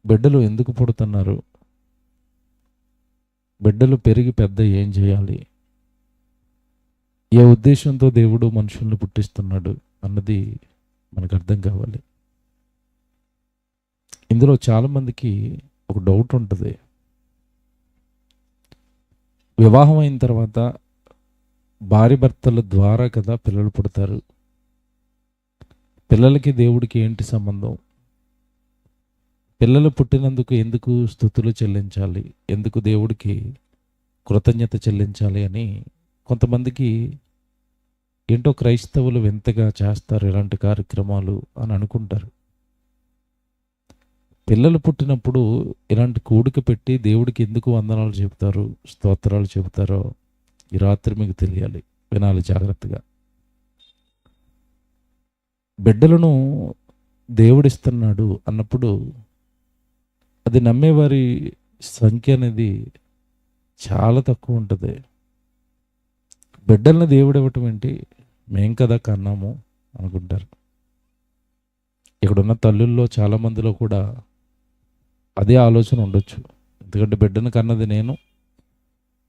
బిడ్డలు ఎందుకు పుడుతున్నారు, బిడ్డలు పెరిగి పెద్ద ఏం చేయాలి, ఏ ఉద్దేశంతో దేవుడు మనుషుల్ని పుట్టిస్తున్నాడు అన్నది మనకు అర్థం కావాలి. ఇందులో చాలామందికి ఒక డౌట్ ఉంటుంది. వివాహం అయిన తర్వాత భార్య భర్తల ద్వారా కదా పిల్లలు పుడతారు. పిల్లలకి దేవుడికి ఏంటి సంబంధం? పిల్లలు పుట్టినందుకు ఎందుకు స్తుతులు చెల్లించాలి, ఎందుకు దేవుడికి కృతజ్ఞత చెల్లించాలి అని కొంతమందికి ఏంటో క్రైస్తవులు వింతగా చేస్తారు ఇలాంటి కార్యక్రమాలు అని అనుకుంటారు. పిల్లలు పుట్టినప్పుడు ఇలాంటి కూడిక పెట్టి దేవుడికి ఎందుకు వందనాలు చెబుతారు, స్తోత్రాలు చెబుతారో ఈ రాత్రి మీకు తెలియాలి, వినాలి జాగ్రత్తగా. బిడ్డలను దేవుడిస్తున్నాడు అన్నప్పుడు అది నమ్మేవారి సంఖ్య అనేది చాలా తక్కువ ఉంటుంది. బిడ్డల్ని దేవుడు ఇవ్వటం ఏంటి, మేం కదా కన్నాము అనుకుంటారు. ఇక్కడున్న తల్లుల్లో చాలామందిలో కూడా అదే ఆలోచన ఉండొచ్చు. ఎందుకంటే బిడ్డను కన్నది నేను,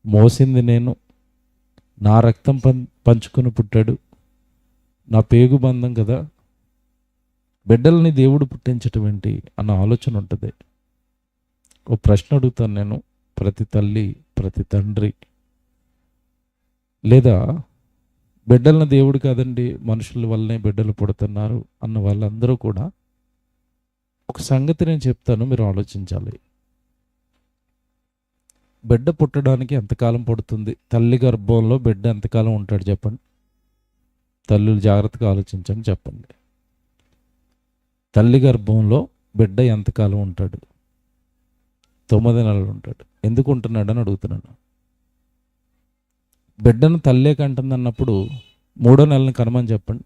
మోసింది నేను, నా రక్తం పంచుకొని పుట్టాడు, నా పేగు బంధం కదా, బిడ్డల్ని దేవుడు పుట్టించటం ఏంటి అన్న ఆలోచన ఉంటుంది. ఓ ప్రశ్న అడుగుతాను నేను, ప్రతి తల్లి ప్రతి తండ్రి లేదా బిడ్డలను దేవుడు కాదండి మనుషుల వల్లనే బిడ్డలు పుడుతున్నారు అన్న వాళ్ళందరూ కూడా ఒక సంగతి నేను చెప్తాను, మీరు ఆలోచించాలి. బిడ్డ పుట్టడానికి ఎంతకాలం పడుతుంది, తల్లి గర్భంలో బిడ్డ ఎంతకాలం ఉంటాడు చెప్పండి. తల్లులు జాగ్రత్తగా ఆలోచించండి, చెప్పండి. తల్లి గర్భంలో బిడ్డ ఎంతకాలం ఉంటాడు? 9 నెలలు ఉంటాడు. ఎందుకు ఉంటున్నాడు అని అడుగుతున్నాను. బిడ్డను తల్లే కంటుంది అన్నప్పుడు 3వ నెలను కనమని చెప్పండి,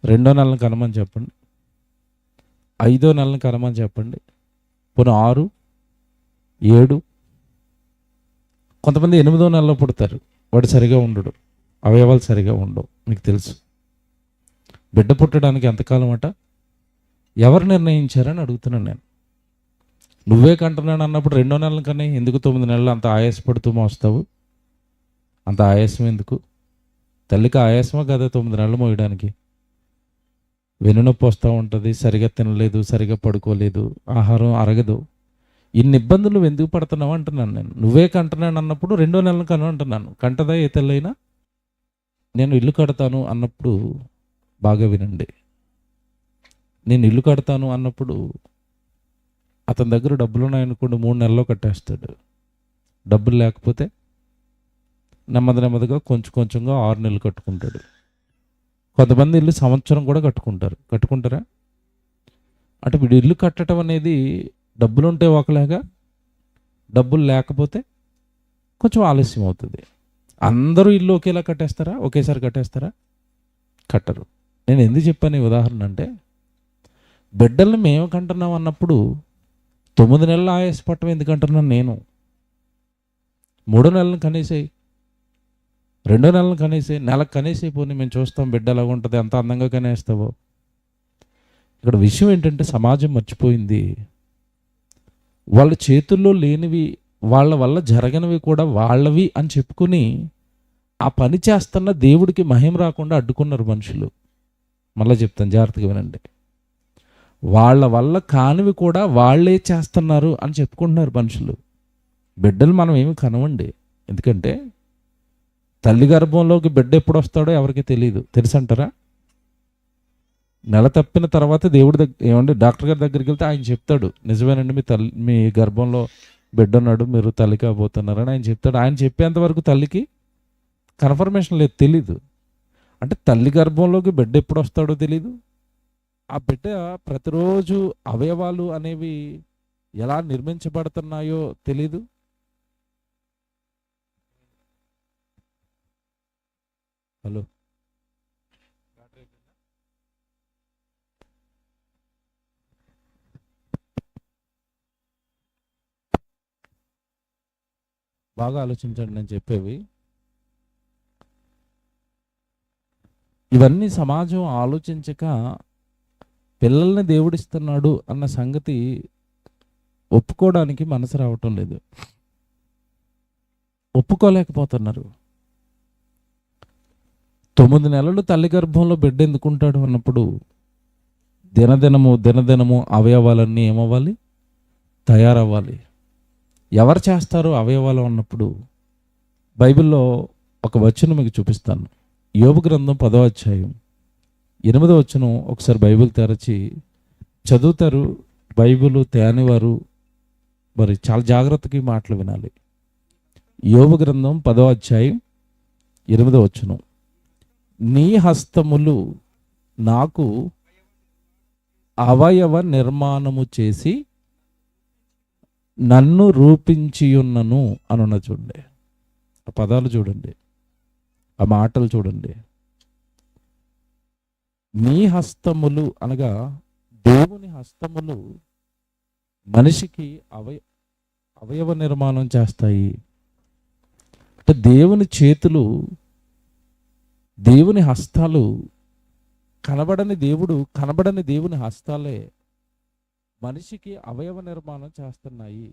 2వ నెలను కనమని చెప్పండి, 5వ నెలను కనమని చెప్పండి, పోనీ 6, 7, కొంతమంది 8వ నెలలో పుడతారు. వాడు సరిగా ఉండడు, అవయవాలు సరిగా ఉండవు, మీకు తెలుసు. బిడ్డ పుట్టడానికి ఎంతకాలం అట ఎవరు నిర్ణయించారని అడుగుతున్నాను నేను. నువ్వే కంటున్నాను అన్నప్పుడు 2వ నెలల కన్నా ఎందుకు 9 నెలలు అంత ఆయాసపడుతూ మోస్తావు? అంత ఆయాసం ఎందుకు? తల్లికి ఆయాసమా కదా 9 నెలలు మోయడానికి? వెన్నునొప్పి వస్తూ ఉంటుంది, సరిగా తినలేదు, సరిగా పడుకోలేదు, ఆహారం అరగదు. ఇన్ని ఇబ్బందులు ఎందుకు పడుతున్నావు అంటున్నాను నేను. నువ్వే కంటున్నాను అన్నప్పుడు 2వ నెలలు కను అంటున్నాను. కంటదా ఏ తల్లైనా? నేను ఇల్లు కడతాను అన్నప్పుడు బాగా వినండి. నేను ఇల్లు కడతాను అన్నప్పుడు అతని దగ్గర డబ్బులు ఉన్నాయనుకోండి, 3 నెలల్లో కట్టేస్తాడు. డబ్బులు లేకపోతే నెమ్మదిగా కొంచెం కొంచెంగా 6 నెలలు కట్టుకుంటాడు. కొంతమంది ఇల్లు సంవత్సరం కూడా కట్టుకుంటారా? అంటే వీడు ఇల్లు కట్టడం అనేది డబ్బులు ఉంటే ఒకలాగా, డబ్బులు లేకపోతే కొంచెం ఆలస్యం అవుతుంది. అందరూ ఇల్లు ఒకేలా కట్టేస్తారా? ఒకేసారి కట్టేస్తారా? కట్టరు. నేను ఎందుకు చెప్పాను ఈ ఉదాహరణ అంటే, బిడ్డల్ని మేము కంటున్నాం అన్నప్పుడు 9 నెలలు ఆయాసపడటం ఎందుకంటున్నాను నేను. 3వ నెలలను కనేసాయి, 2వ నెలలను కనేసాయి, నెలకు కనేసైపోయి మేము చూస్తాం బిడ్డ ఎలాగ ఉంటుంది, ఎంత అందంగా కనేస్తావో. ఇక్కడ విషయం ఏంటంటే సమాజం మర్చిపోయింది, వాళ్ళ చేతుల్లో లేనివి, వాళ్ళ వల్ల జరగనివి కూడా వాళ్ళవి అని చెప్పుకుని ఆ పని చేస్తున్న దేవుడికి మహిమ రాకుండా అడ్డుకున్నారు మనుషులు. మళ్ళీ చెప్తాను, జాగ్రత్తగా వినండి. వాళ్ళ వల్ల కానివి కూడా వాళ్ళే చేస్తున్నారు అని చెప్పుకుంటున్నారు మనుషులు. బిడ్డలు మనం ఏమి కనవండి, ఎందుకంటే తల్లి గర్భంలోకి బిడ్డ ఎప్పుడు వస్తాడో ఎవరికి తెలియదు. తెలుసంటారా? నెల తప్పిన తర్వాత దేవుడి ఏమండి డాక్టర్ గారి దగ్గరికి వెళ్తే ఆయన చెప్తాడు, నిజమేనండి మీ గర్భంలో బిడ్డ ఉన్నాడు, మీరు తల్లి కాబోతున్నారని ఆయన చెప్తాడు. ఆయన చెప్పేంత వరకు తల్లికి కన్ఫర్మేషన్ లేదు, తెలీదు. అంటే తల్లి గర్భంలోకి బిడ్డ ఎప్పుడు వస్తాడో తెలీదు. ఆ బిడ్డ ప్రతిరోజు అవయవాలు అనేవి ఎలా నిర్మించబడుతున్నాయో తెలీదు. హలో, బాగా ఆలోచించండి నేను చెప్పేవి. ఇవన్నీ సమాజం ఆలోచించక పిల్లల్ని దేవుడిస్తున్నాడు అన్న సంగతి ఒప్పుకోవడానికి మనసు రావటం లేదు, ఒప్పుకోలేకపోతున్నారు. 9 నెలలు తల్లి గర్భంలో బిడ్డ ఎందుకుంటాడు అన్నప్పుడు దినదినము అవయవాలన్నీ ఏమవ్వాలి, తయారవ్వాలి. ఎవరు చేస్తారు అవయవాలు అన్నప్పుడు? బైబిల్లో ఒక వచనం మీకు చూపిస్తాను. యోబు గ్రంథం 10వ అధ్యాయం 8వ వచనం ఒకసారి బైబిల్ తెరచి చదువుతారు. బైబిల్ తేనివారు మరి చాలా జాగ్రత్తగా ఈ మాటలు వినాలి. యోబు గ్రంథం 10వ అధ్యాయం 8వ వచనం, నీ హస్తములు నాకు అవయవ నిర్మాణము చేసి నన్ను రూపించియున్నను అనున్న. చూడండి ఆ పదాలు, చూడండి ఆ మాటలు చూడండి. నీ హస్తములు అనగా దేవుని హస్తములు మనిషికి అవయవ నిర్మాణం చేస్తాయి. అంటే దేవుని చేతులు, దేవుని హస్తాలు, కనబడని దేవుని హస్తాలే మనిషికి అవయవ నిర్మాణం చేస్తున్నాయి.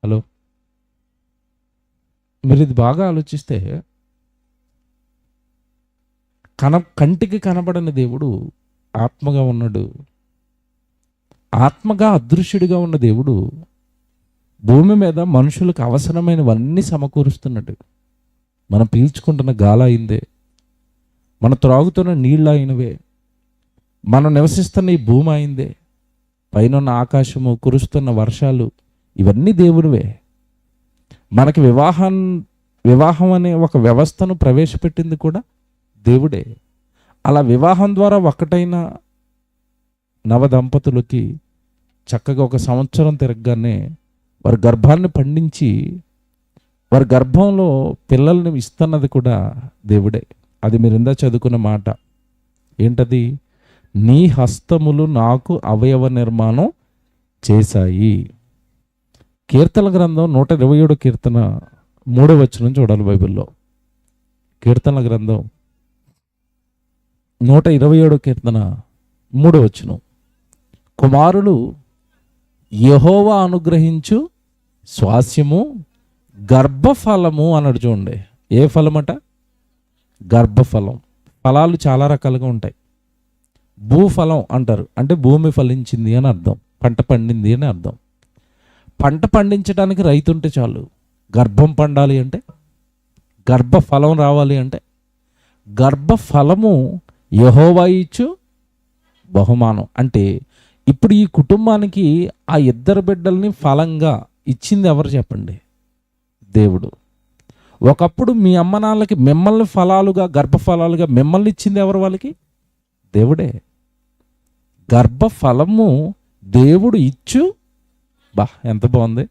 హలో, మీరు ఇది బాగా ఆలోచిస్తే కంటికి కనబడని దేవుడు ఆత్మగా ఉన్నాడు. ఆత్మగా అదృశ్యుడిగా ఉన్న దేవుడు భూమి మీద మనుషులకు అవసరమైనవన్నీ సమకూరుస్తున్నాడు. మనం పీల్చుకుంటున్న గాలి అయిందే, మనం త్రాగుతున్న నీళ్ళు అయినవే, మనం నివసిస్తున్న ఈ భూమి అయిందే, పైన ఆకాశము, కురుస్తున్న వర్షాలు, ఇవన్నీ దేవునివే. మనకి వివాహం అనే ఒక వ్యవస్థను ప్రవేశపెట్టింది కూడా దేవుడే. అలా వివాహం ద్వారా ఒకటైన నవదంపతులకి చక్కగా 1 సంవత్సరం తిరగగానే వారి గర్భాన్ని పండించి వారి గర్భంలో పిల్లల్ని ఇస్తున్నది కూడా దేవుడే. అది మీరు ఇందా చదువుకున్న మాట ఏంటది? నీ హస్తములు నాకు అవయవ నిర్మాణం చేశాయి. కీర్తన గ్రంథం 127 కీర్తన 3వ వచనం చూడాలి బైబిల్లో. కీర్తన గ్రంథం 127 కీర్తన 3వ వచనం, కుమారులు యెహోవా అనుగ్రహించు స్వాస్యము గర్భఫలము అన్నాడు. చూడండి, ఏ ఫలమట? గర్భఫలం. ఫలాలు చాలా రకాలుగా ఉంటాయి. భూఫలం అంటారు, అంటే భూమి ఫలించింది అని అర్థం, పంట పండింది అని అర్థం. పంట పండించడానికి రైతు ఉంటే చాలు. గర్భం పండాలి అంటే, గర్భఫలం రావాలి అంటే, గర్భఫలము యెహోవా ఇచ్చు బహుమానం. అంటే ఇప్పుడు ఈ కుటుంబానికి ఆ 2 బిడ్డల్ని ఫలంగా ఇచ్చింది ఎవరు చెప్పండి? దేవుడు. ఒకప్పుడు మీ అమ్మ నాన్నలకి మిమ్మల్ని ఫలాలుగా, గర్భఫలాలుగా మిమ్మల్ని ఇచ్చింది ఎవరు? వాళ్ళకి దేవుడే. గర్భఫలము దేవుడు ఇచ్చు. ఎంత బాగుంది!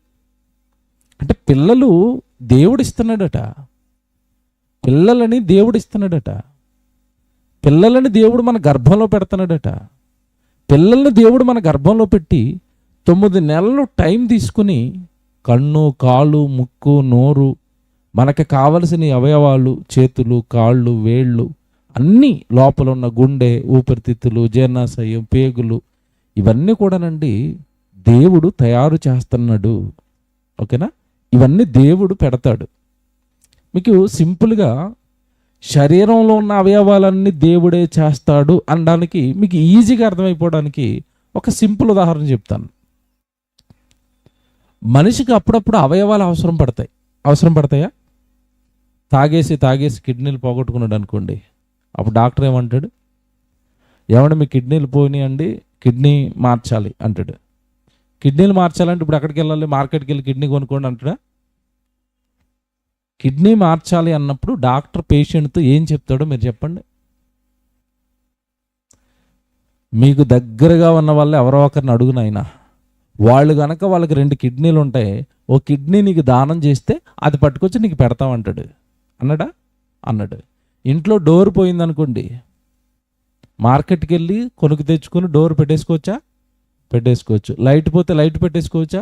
అంటే పిల్లలు దేవుడిస్తున్నాడట, పిల్లలని దేవుడిస్తున్నాడట, పిల్లలని దేవుడు మన గర్భంలో పెడుతున్నాడట. పిల్లల్ని దేవుడు మన గర్భంలో పెట్టి 9 నెలలు టైం తీసుకుని కన్ను, కాళ్ళు, ముక్కు, నోరు, మనకి కావలసిన అవయవాలు, చేతులు, కాళ్ళు, వేళ్ళు, అన్నీ లోపల ఉన్న గుండె, ఊపిరితిత్తులు, జీర్ణాశయం, పేగులు, ఇవన్నీ కూడానండి దేవుడు తయారు చేస్తున్నాడు. ఓకేనా? ఇవన్నీ దేవుడు పెడతాడు. మీకు సింపుల్గా శరీరంలో ఉన్న అవయవాలన్నీ దేవుడే చేస్తాడు అనడానికి మీకు ఈజీగా అర్థమైపోవడానికి ఒక సింపుల్ ఉదాహరణ చెప్తాను. మనిషికి అప్పుడప్పుడు అవయవాలు అవసరం పడతాయా? తాగేసి కిడ్నీలు పోగొట్టుకున్నాడు అనుకోండి, అప్పుడు డాక్టర్ ఏమంటాడు? ఏమంటే మీ కిడ్నీలు పోయినాయండి, కిడ్నీ మార్చాలి అంటాడు. కిడ్నీలు మార్చాలంటే ఇప్పుడు ఎక్కడికి వెళ్ళాలి? మార్కెట్కి వెళ్ళి కిడ్నీ కొనుక్కోండి అంటాడా? కిడ్నీ మార్చాలి అన్నప్పుడు డాక్టర్ పేషెంట్తో ఏం చెప్తాడో మీరు చెప్పండి. మీకు దగ్గరగా ఉన్న వాళ్ళు ఎవరో ఒకరిని అడుగునైనా, వాళ్ళు కనుక వాళ్ళకి 2 కిడ్నీలు ఉంటాయి, ఓ కిడ్నీ నీకు దానం చేస్తే అది పట్టుకొచ్చి నీకు పెడతామంటాడు. అన్నాడు. ఇంట్లో డోర్ పోయిందనుకోండి, మార్కెట్కి వెళ్ళి కొనుక్కు తెచ్చుకొని డోర్ పెట్టేసుకోవచ్చా? పెట్టేసుకోవచ్చు. లైట్ పోతే లైట్ పెట్టేసుకోవచ్చా?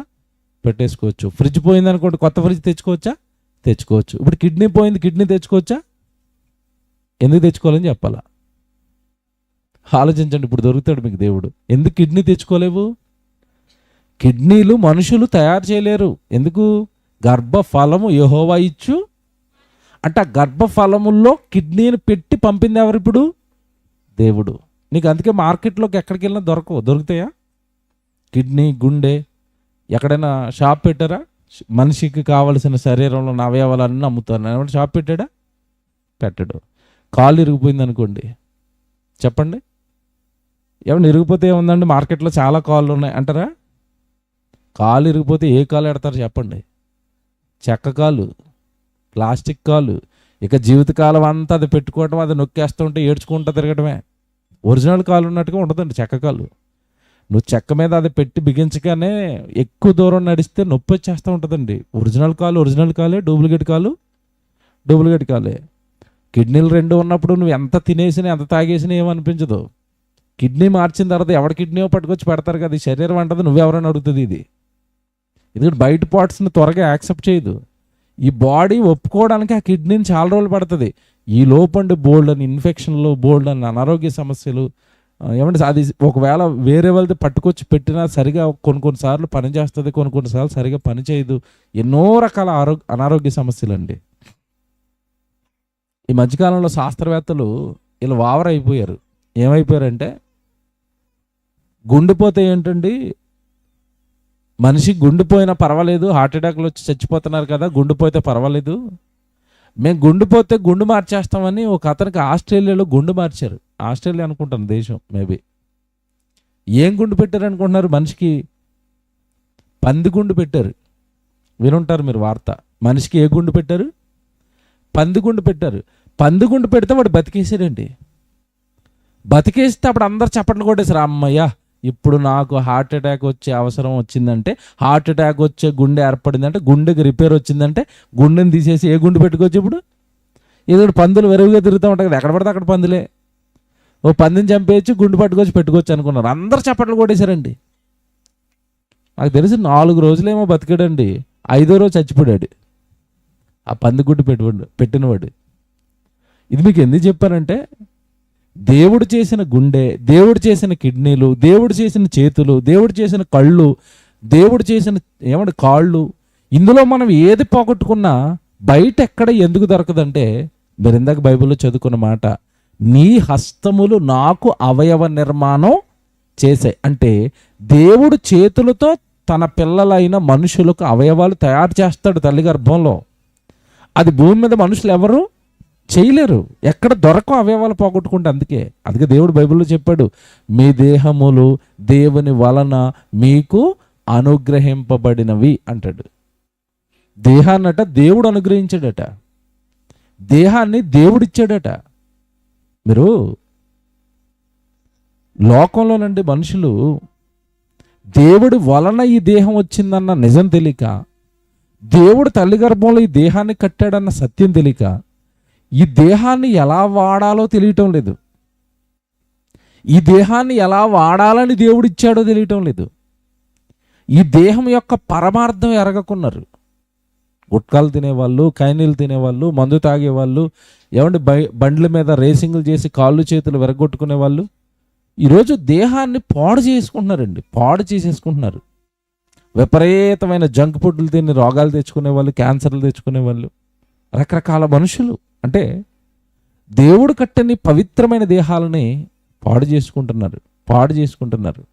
పెట్టేసుకోవచ్చు. ఫ్రిడ్జ్ పోయింది అనుకోండి, కొత్త ఫ్రిడ్జ్ తెచ్చుకోవచ్చా? తెచ్చుకోవచ్చు. ఇప్పుడు కిడ్నీ పోయింది, కిడ్నీ తెచ్చుకోవచ్చా? ఎందుకు తెచ్చుకోవాలని చెప్పాలా? ఆలోచించండి. ఇప్పుడు దొరుకుతాడు మీకు దేవుడు. ఎందుకు కిడ్నీ తెచ్చుకోలేవు? కిడ్నీలు మనుషులు తయారు చేయలేరు. ఎందుకు? గర్భఫలము యెహోవా ఇచ్చు. అంటే ఆ గర్భఫలముల్లో కిడ్నీని పెట్టి పంపింది ఎవరు? ఇప్పుడు దేవుడు. నీకు అందుకే మార్కెట్లోకి ఎక్కడికి వెళ్ళినా దొరుకుతాయా? కిడ్నీ, గుండె ఎక్కడైనా షాప్ పెట్టారా? మనిషికి కావలసిన శరీరంలో అవయవాలన్నీ అమ్ముతారు. ఏమంటే షాప్ పెట్టాడా? పెట్టడు. కాలు ఇరిగిపోయింది అనుకోండి, చెప్పండి, ఏమన్నా ఇరిగిపోతే ఏముందండి, మార్కెట్లో చాలా కాళ్ళు ఉన్నాయి అంటారా? కాలు ఇరిగిపోతే ఏ కాలు ఎడతారు చెప్పండి? చెక్క కాలు, ప్లాస్టిక్ కాలు. ఇక జీవితకాలం అంతా అది పెట్టుకోవటం, అది నొక్కేస్తూ ఉంటే ఏడ్చుకుంటూ తిరగటమే. ఒరిజినల్ కాలు ఉన్నట్టుగా ఉండదండి చెక్క కాలు. నువ్వు చెక్క మీద అది పెట్టి బిగించగానే ఎక్కువ దూరం నడిస్తే నొప్పి వచ్చేస్తూ ఉంటుందండి. ఒరిజినల్ కాలే, డూప్లికేట్ కాలే. కిడ్నీలు 2 ఉన్నప్పుడు నువ్వు ఎంత తినేసినా ఎంత తాగేసినా ఏమనిపించదు. కిడ్నీ మార్చిన తర్వాత ఎవరి కిడ్నీయో పట్టుకొచ్చి పెడతారు కదా, ఈ శరీరం అంటది నువ్వెవరైనా అడుగుతుంది ఇది. ఎందుకంటే బయట పార్ట్స్ని త్వరగా యాక్సెప్ట్ చేయదు. ఈ బాడీ ఒప్పుకోవడానికి ఆ కిడ్నీని చాలా రోజులు పడుతుంది. ఈ లోపండి బోల్డ్ అని ఇన్ఫెక్షన్లు, బోల్డ్ అని అనారోగ్య సమస్యలు. ఏమంటే అది ఒకవేళ వేరే వాళ్ళది పట్టుకొచ్చి పెట్టినా సరిగా కొన్నిసార్లు పనిచేస్తుంది, కొన్నిసార్లు సరిగా పనిచేయదు. ఎన్నో రకాల అనారోగ్య సమస్యలు అండి. ఈ మధ్యకాలంలో శాస్త్రవేత్తలు ఇలా ఓవర్ అయిపోయారు. ఏమైపోయారంటే, గుండెపోతే ఏంటండి, మనిషికి గుండెపోయినా పర్వాలేదు, హార్ట్ అటాక్లు వచ్చి చచ్చిపోతున్నారు కదా, గుండెపోతే పర్వాలేదు, మేము గుండెపోతే గుండు మార్చేస్తామని ఒక అతనికి ఆస్ట్రేలియాలో గుండు మార్చారు. ఆస్ట్రేలియా అనుకుంటాను దేశం, మేబీ. ఏం గుండు పెట్టారు అనుకుంటున్నారు? మనిషికి పంది గుండు పెట్టారు. వినుంటారు మీరు వార్త. మనిషికి ఏ గుండు పెట్టారు? పంది గుండు పెట్టారు. పంది గుండు పెడితే వాడు బతికేసాడండి. బతికేస్తే అప్పుడు అందరు చప్పట్లు కొట్టేసారు, అమ్మయ్యా ఇప్పుడు నాకు హార్ట్ అటాక్ వచ్చే అవసరం వచ్చిందంటే, హార్ట్ అటాక్ వచ్చే గుండె ఏర్పడిందంటే, గుండెకి రిపేర్ వచ్చిందంటే గుండెని తీసేసి ఏ గుండు పెట్టుకోవచ్చు ఇప్పుడు? ఏదో పందులు వెరువుగా తిరుగుతూ ఉంటాయి కదా, ఎక్కడ పడితే అక్కడ పందులే. ఓ పందిని చంపేయచ్చు, గుండు పెట్టుకోవచ్చు అనుకున్నారు. అందరు చప్పట్లు కొట్టేశారండి. నాకు తెలిసి 4 రోజులేమో బతికాడండి. 5వ రోజు చచ్చిపోయాడు ఆ పంది గుడ్డు పెట్టినవాడు. ఇది మీకు ఎందుకు చెప్పానంటే, దేవుడు చేసిన గుండె, దేవుడు చేసిన కిడ్నీలు, దేవుడు చేసిన చేతులు, దేవుడు చేసిన కళ్ళు, దేవుడు చేసిన కాళ్ళు, ఇందులో మనం ఏది పోగొట్టుకున్నా బయట ఎక్కడ ఎందుకు దొరకదంటే, మీరు ఇందాక బైబిల్లో చదువుకున్న మాట, నీ హస్తములు నాకు అవయవ నిర్మాణం చేసాయి. అంటే దేవుడు చేతులతో తన పిల్లలైన మనుషులకు అవయవాలు తయారు చేస్తాడు తల్లి గర్భంలో. అది భూమి మీద మనుషులు ఎవరు చేయలేరు. ఎక్కడ దొరకవు అవయవాలు పోగొట్టుకుంటే. అందుకే దేవుడు బైబిల్లో చెప్పాడు, మీ దేహములు దేవుని వలన మీకు అనుగ్రహింపబడినవి అంటాడు. దేహాన్నట దేవుడు అనుగ్రహించాడట, దేహాన్ని దేవుడిచ్చాడట. మీరు లోకంలోనండి మనుషులు దేవుడి వలన ఈ దేహం వచ్చిందన్న నిజం తెలియక, దేవుడు తల్లి గర్భంలో ఈ దేహాన్ని కట్టాడన్న సత్యం తెలియక, ఈ దేహాన్ని ఎలా వాడాలో తెలియటం లేదు. ఈ దేహాన్ని ఎలా వాడాలని దేవుడు ఇచ్చాడో తెలియటం లేదు. ఈ దేహం యొక్క పరమార్థం ఎరగకున్నారు. గుట్కాలు తినేవాళ్ళు, కైనీలు తినేవాళ్ళు, మందు తాగేవాళ్ళు, బండ్ల మీద రేసింగ్లు చేసి కాళ్ళు చేతులు విరగొట్టుకునే వాళ్ళు ఈరోజు దేహాన్ని పాడు చేసేసుకుంటున్నారు. విపరీతమైన జంక్ ఫుడ్లు తిని రోగాలు తెచ్చుకునే వాళ్ళు, క్యాన్సర్లు తెచ్చుకునే వాళ్ళు, రకరకాల మనుషులు. అంటే దేవుడు కట్టని పవిత్రమైన దేహాలని పాడు చేసుకుంటున్నారు.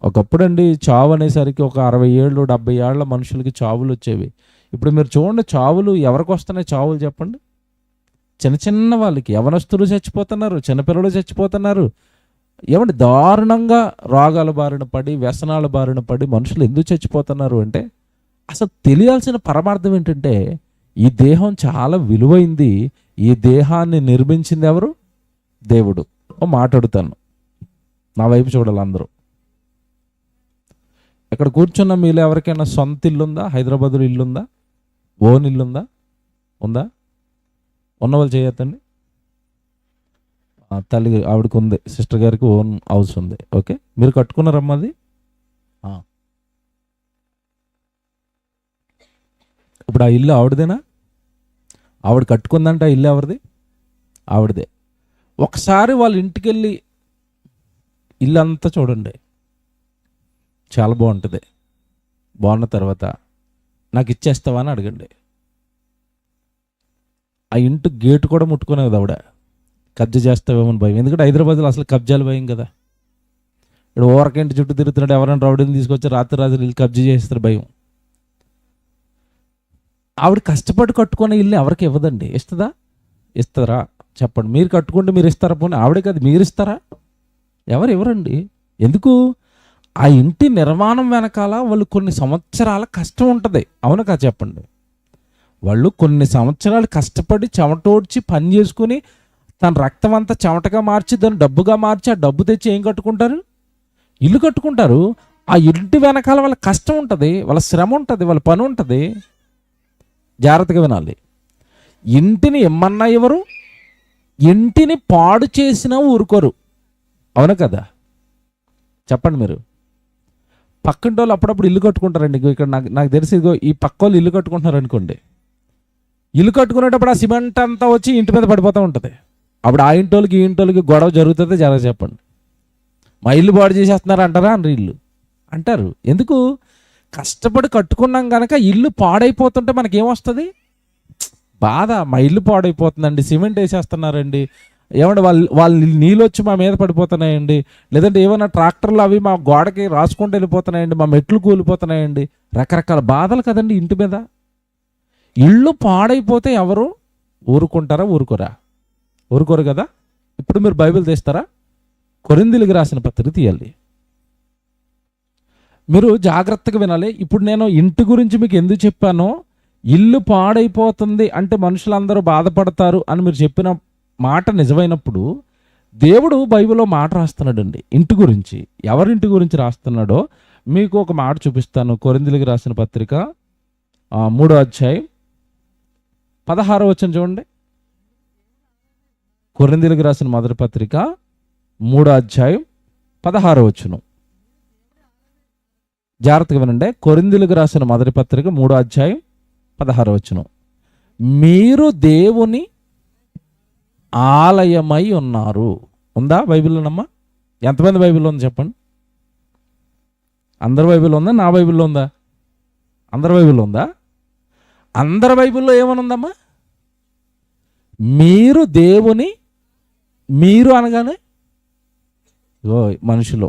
ఒకప్పుడండి చావు అనేసరికి ఒక 60 ఏళ్ళు 70 ఏళ్ల మనుషులకి చావులు వచ్చేవి. ఇప్పుడు మీరు చూడండి, చావులు ఎవరికి వస్తున్నాయి? చావులు చెప్పండి. చిన్న వాళ్ళకి, యవనస్తులు చచ్చిపోతున్నారు, చిన్నపిల్లలు చచ్చిపోతున్నారు. దారుణంగా రోగాల బారిన పడి, వ్యసనాల బారిన పడి మనుషులు ఎందుకు చచ్చిపోతున్నారు అంటే, అసలు తెలియాల్సిన పరమార్థం ఏంటంటే, ఈ దేహం చాలా విలువైంది. ఈ దేహాన్ని నిర్మించింది ఎవరు? దేవుడు. మాట్లాడుతాను, నా వైపు చూడాలి అందరూ. ఇక్కడ కూర్చున్న మీలో ఎవరికైనా సొంత ఇల్లుందా? హైదరాబాద్లో ఇల్లుందా? ఓన్ ఇల్లుందా? ఉందా? ఉన్నవాళ్ళు చేయొద్దండి. తల్లి ఆవిడకి ఉంది, సిస్టర్ గారికి ఓన్ హౌస్ ఉంది. ఓకే, మీరు కట్టుకున్నారమ్మా అది? ఇప్పుడు ఆ ఇల్లు ఆవిడదేనా? ఆవిడ కట్టుకుందంటే ఆ ఇల్లు ఎవరిది? ఆవిడదే. ఒకసారి వాళ్ళ ఇంటికి వెళ్ళి ఇల్లు అంతా చూడండి, చాలా బాగుంటుంది. బాగున్న తర్వాత నాకు ఇచ్చేస్తావా అని అడగండి. ఆ ఇంటి గేటు కూడా ముట్టుకునేది ఆవిడ, కబ్జా చేస్తావేమో భయం. ఎందుకంటే హైదరాబాద్లో అసలు కబ్జాలు భయం కదా. ఇక్కడ ఓరకంటి చుట్టూ తిరుగుతున్నాడు, ఎవరైనా రౌడీని తీసుకొచ్చి రాత్రి ఇల్లు కబ్జా చేస్తారు, భయం. ఆవిడ కష్టపడి కట్టుకునే ఇల్లు ఎవరికి ఇవ్వదండి. ఇస్తుందా? ఇస్తారా చెప్పండి. మీరు కట్టుకుంటే మీరు ఇస్తారా? పోనీ ఆవిడే కాదు, మీరు ఇస్తారా? ఎవరు ఇవ్వరండి. ఎందుకు? ఆ ఇంటి నిర్మాణం వెనకాల వాళ్ళు కొన్ని సంవత్సరాల కష్టం ఉంటుంది, అవును కాదు చెప్పండి. వాళ్ళు కొన్ని సంవత్సరాలు కష్టపడి చెమటోడ్చి పని చేసుకుని తన రక్తం అంతా చెమటగా మార్చి దాన్ని డబ్బుగా మార్చి ఆ డబ్బు తెచ్చి ఏం కట్టుకుంటారు? ఇల్లు కట్టుకుంటారు. ఆ ఇంటి వెనకాల వాళ్ళ కష్టం ఉంటుంది, వాళ్ళ శ్రమ ఉంటుంది, వాళ్ళ పని ఉంటుంది. జాగ్రత్తగా వినాలి. ఇంటిని ఇమ్మన్నా ఎవరు, ఇంటిని పాడు చేసినా ఊరుకోరు, అవును కదా చెప్పండి. మీరు పక్కింటి వాళ్ళు అప్పుడప్పుడు ఇల్లు కట్టుకుంటారండి. ఇక్కడ నాకు తెలిసి ఈ పక్క వాళ్ళు ఇల్లు కట్టుకుంటున్నారు అనుకోండి. ఇల్లు కట్టుకునేటప్పుడు ఆ సిమెంట్ అంతా వచ్చి ఇంటి మీద పడిపోతూ ఉంటుంది. అప్పుడు ఆ ఇంటోళ్ళకి ఈ ఇంటోళ్ళకి గొడవ జరుగుతుంది. చెప్పండి, మా ఇల్లు పాడు చేసేస్తున్నారు అంటారా? అనరు, ఇల్లు అంటారు. ఎందుకు? కష్టపడి కట్టుకున్నాం కనుక ఇల్లు పాడైపోతుంటే మనకేమొస్తుంది? బాధ. మా ఇల్లు పాడైపోతుందండి, సిమెంట్ వేసేస్తున్నారండి, ఏమంటే వాళ్ళు నీళ్ళు వచ్చి మా మీద పడిపోతున్నాయండి, లేదంటే ఏమైనా ట్రాక్టర్లు అవి మా గోడకి రాసుకుంటూ వెళ్ళిపోతున్నాయండి, మా మెట్లు కూలిపోతున్నాయండి. రకరకాల బాధలు కదండి ఇంటి మీద. ఇళ్ళు పాడైపోతే ఎవరు ఊరుకుంటారా? ఊరుకోరా? ఊరుకోరు కదా. ఇప్పుడు మీరు బైబిల్ తీస్తారా? కొరింథీయులకు రాసిన పత్రిక తీయాలి. మీరు జాగ్రత్తగా వినాలి. ఇప్పుడు నేను ఇంటి గురించి మీకు ఎందుకు చెప్పానో, ఇల్లు పాడైపోతుంది అంటే మనుషులందరూ బాధపడతారు అని మీరు చెప్పిన మాట నిజమైనప్పుడు, దేవుడు బైబిల్లో మాట రాస్తున్నాడండి ఇంటి గురించి. ఎవరింటి గురించి రాస్తున్నాడో మీకు ఒక మాట చూపిస్తాను. కొరింథీయులకు రాసిన పత్రిక 3వ అధ్యాయం 16వ వచనం చూడండి. కొరింథీయులకు రాసిన మొదటి పత్రిక 3వ అధ్యాయం 16వ వచనం. జాగ్రత్తగా వినండి. కొరింథీయులకు రాసిన మొదటి పత్రిక 3వ అధ్యాయం 16వ వచనం. మీరు దేవుని ఆలయమై ఉన్నారు. ఉందా బైబిల్లోనమ్మా? ఎంతమంది బైబిల్లో ఉంది చెప్పండి? అందరి బైబిల్లో ఉందా? నా బైబిల్లో ఉందా? అందరి బైబిల్లో ఉందా? అందరి బైబిల్లో ఏమని ఉందమ్మా? మీరు దేవుని, మీరు అనగానే మనుషులు,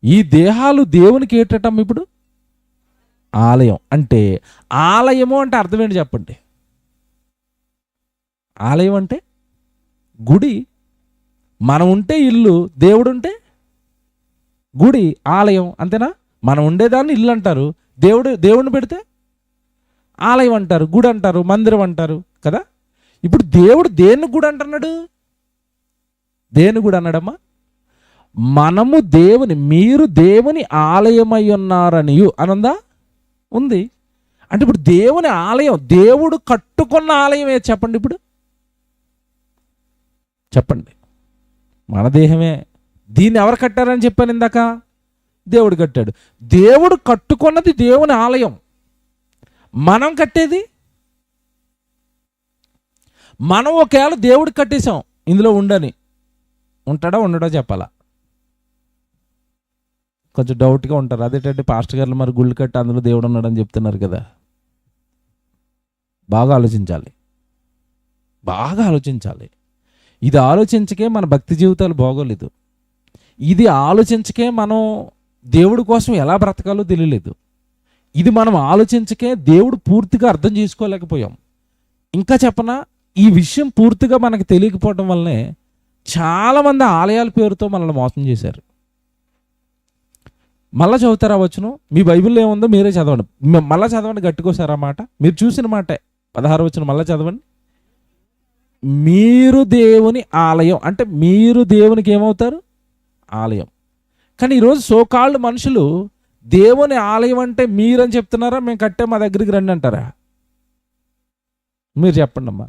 ఈ దేహాలు దేవునికి ఏటటం ఇప్పుడు ఆలయం. అంటే ఆలయము అంటే అర్థం ఏంటి చెప్పండి? ఆలయం అంటే గుడి. మనం ఉంటే ఇల్లు, దేవుడు ఉంటే గుడి, ఆలయం. అంతేనా? మనం ఉండేదాన్ని ఇల్లు అంటారు, దేవుడిని పెడితే ఆలయం అంటారు, గుడి అంటారు, మందిరం అంటారు కదా. ఇప్పుడు దేవుడు దేన్ని గుడి అంటున్నాడు? దేని గుడి అన్నాడమ్మా? మనము మీరు దేవుని ఆలయమై ఉన్నారని అనుందా? ఉంది. అంటే ఇప్పుడు దేవుని ఆలయం, దేవుడు కట్టుకున్న ఆలయం ఏది చెప్పండి? ఇప్పుడు చెప్పండి. మన దేహమే. దీన్ని ఎవరు కట్టారని చెప్పాను ఇందాక? దేవుడు కట్టాడు. దేవుడు కట్టుకున్నది దేవుని ఆలయం. మనం కట్టేది, మనం ఒకవేళ దేవుడు కట్టేశాం ఇందులో ఉండని, ఉంటాడా ఉండడో చెప్పాలా? కొంచెం డౌట్గా ఉంటారు. అదేంటంటే పాస్టర్ గారు మరి గుళ్ళు కట్టి అందులో దేవుడు ఉన్నాడని చెప్తున్నారు కదా. బాగా ఆలోచించాలి, బాగా ఆలోచించాలి. ఇది ఆలోచించకే మన భక్తి జీవితాలు బాగోలేదు. ఇది ఆలోచించకే మనం దేవుడి కోసం ఎలా బ్రతకాలో తెలియలేదు. ఇది మనం ఆలోచించకే దేవుడు పూర్తిగా అర్థం చేసుకోలేకపోయాం. ఇంకా చెప్పనా, ఈ విషయం పూర్తిగా మనకు తెలియకపోవడం వల్లనే చాలామంది ఆలయాల పేరుతో మనల్ని మోసం చేశారు. మళ్ళా చదువుతారా వచ్చును? మీ బైబిల్లో ఏముందో మీరే చదవండి. మళ్ళా చదవండి, గట్టుకోసారా మాట. మీరు చూసిన మాటే 16వ వచనం మళ్ళీ చదవండి. మీరు దేవుని ఆలయం అంటే మీరు దేవునికి ఏమవుతారు? ఆలయం. కానీ ఈరోజు సోకాళ్ళు మనుషులు దేవుని ఆలయం అంటే మీరని చెప్తున్నారా? మేము కట్టే మా దగ్గరికి రండి అంటారా? మీరు చెప్పండి అమ్మా.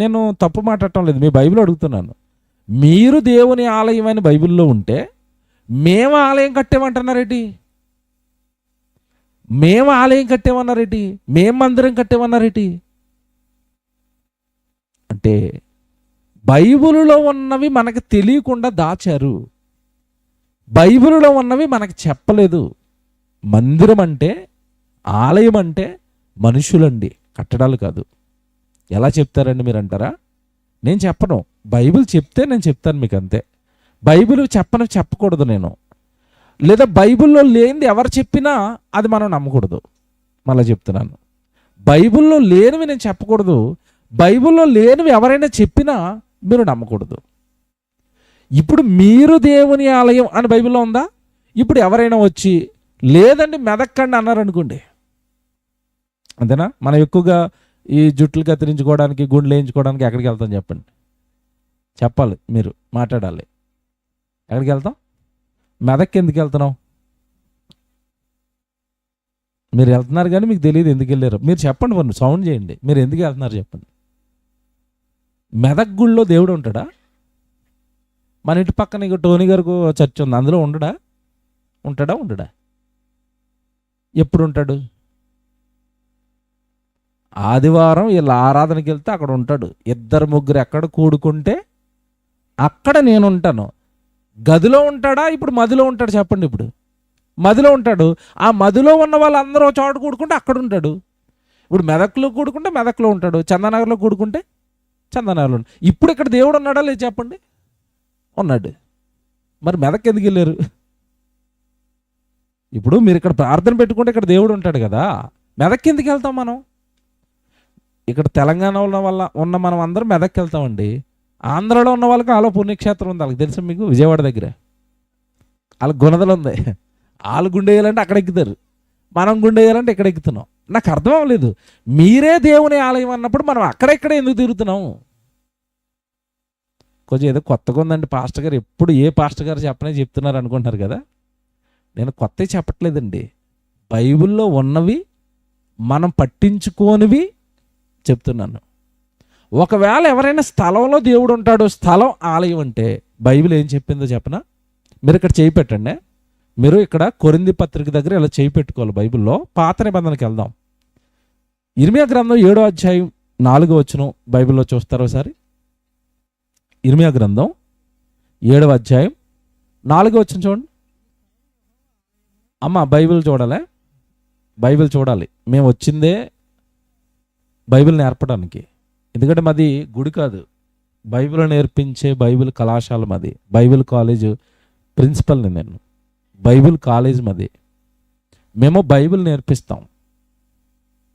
నేను తప్పు మాట్లాడటం లేదు, మీ బైబిల్ అడుగుతున్నాను. మీరు దేవుని ఆలయం అని బైబిల్లో ఉంటే మేము ఆలయం కట్టేమంటున్నారేంటి? మేము ఆలయం కట్టేమన్నారేటి, మేము మందిరం కట్టేమన్నారేటి అంటే బైబిలులో ఉన్నవి మనకు తెలియకుండా దాచారు. బైబిలులో ఉన్నవి మనకు చెప్పలేదు. మందిరం అంటే, ఆలయం అంటే మనుషులండి, కట్టడాలు కాదు. ఎలా చెప్తారండి మీరు అంటారా? నేను చెప్పను. బైబిల్ చెప్తే నేను చెప్తాను మీకు, అంతే. బైబిల్ చెప్పకూడదు నేను, లేదా బైబిల్లో లేనిది ఎవరు చెప్పినా అది మనం నమ్మకూడదు. మళ్ళీ చెప్తున్నాను, బైబిల్లో లేనివి నేను చెప్పకూడదు. బైబిల్లో లేనివి ఎవరైనా చెప్పినా మీరు నమ్మకూడదు. ఇప్పుడు మీరు దేవుని ఆలయం అని బైబిల్లో ఉందా? ఇప్పుడు ఎవరైనా వచ్చి లేదండి మెదక్కండి అన్నారు అనుకోండి, అంతేనా? మనం ఎక్కువగా ఈ జుట్లు కత్తిరించుకోవడానికి, గుండెలు వేయించుకోవడానికి ఎక్కడికి వెళ్తాం చెప్పండి? చెప్పాలి, మీరు మాట్లాడాలి. ఎక్కడికి వెళ్తాం? మెదక్కి ఎందుకు వెళ్తున్నాం? మీరు వెళ్తున్నారు కానీ మీకు తెలియదు ఎందుకు వెళ్ళారు. మీరు చెప్పండి, మరి సౌండ్ చేయండి, మీరు ఎందుకు వెళ్తున్నారు చెప్పండి. మెదక్ గుళ్ళో దేవుడు ఉంటాడా? మన ఇంటి పక్కన ఇక టోనీ గారికి చర్చ్ ఉంది, అందులో ఉంటాడా? ఉండడా? ఎప్పుడు ఉంటాడు? ఆదివారం వీళ్ళ ఆరాధనకి వెళ్తే అక్కడ ఉంటాడు. 2-3 ఎక్కడ కూడుకుంటే అక్కడ నేను ఉంటాను. గదిలో ఉంటాడా? ఇప్పుడు మదిలో ఉంటాడు చెప్పండి. ఇప్పుడు మదిలో ఉంటాడు. ఆ మదిలో ఉన్న వాళ్ళందరూ చోట కూడుకుంటే అక్కడ ఉంటాడు. ఇప్పుడు మెదక్లో కూడుకుంటే మెదక్లో ఉంటాడు, చందానగర్లో కూడుకుంటే చందానగర్లో ఉంటాడు. ఇప్పుడు ఇక్కడ దేవుడు ఉన్నాడా లేదు చెప్పండి? ఉన్నాడు. మరి మెదక్ ఎందుకు వెళ్ళారు? ఇప్పుడు మీరు ఇక్కడ ప్రార్థన పెట్టుకుంటే ఇక్కడ దేవుడు ఉంటాడు కదా, మెదక్ ఎందుకు వెళ్తాం మనం? ఇక్కడ తెలంగాణలో ఉన్న మనం అందరం మెదక్కి వెళ్తామండి. ఆంధ్రాలో ఉన్న వాళ్ళకి ఆలో పుణ్యక్షేత్రం ఉంది, వాళ్ళకి తెలుసు మీకు, విజయవాడ దగ్గర వాళ్ళకి గుణదలు ఉంది. వాళ్ళు గుండె వేయాలంటే అక్కడ ఎక్కుతారు, మనం గుండె వేయాలంటే ఇక్కడ ఎక్కుతున్నాం. నాకు అర్థం అవ్వలేదు. మీరే దేవుని ఆలయం అన్నప్పుడు మనం అక్కడెక్కడ ఎందుకు తిరుగుతున్నాం? కొంచెం ఏదో కొత్తగా ఉందండి పాస్టర్ గారు, ఎప్పుడు ఏ పాస్టర్ గారు చెప్పనే చెప్తున్నారు అనుకుంటున్నారు కదా. నేను కొత్తవి చెప్పట్లేదండి. బైబిల్లో ఉన్నవి మనం పట్టించుకోనివి చెప్తున్నాను. ఒకవేళ ఎవరైనా స్థలంలో దేవుడు ఉంటాడు, స్థలం ఆలయం అంటే బైబిల్ ఏం చెప్పిందో చెప్పనా? మీరు ఇక్కడ చేయి పెట్టండి. మీరు ఇక్కడ కొరింథీ పత్రిక దగ్గర ఇలా చేయి పెట్టుకోవాలి. బైబిల్లో పాత నిబంధనకి వెళ్దాం. ఇర్మియా గ్రంథం 7వ అధ్యాయం 4వ వచనం బైబిల్లో చూస్తారు ఒకసారి. ఇర్మియా గ్రంథం 7వ అధ్యాయం 4వ వచనం చూడండి. అమ్మ బైబిల్ చూడాలి. మేము వచ్చిందే బైబిల్ నేర్పడానికి. ఎందుకంటే మాది గుడి కాదు, బైబిల్ నేర్పించే బైబిల్ కళాశాల మాది. బైబిల్ కాలేజ్ ప్రిన్సిపల్ని నేను. బైబిల్ కాలేజ్ మాది. మేము బైబిల్ నేర్పిస్తాం,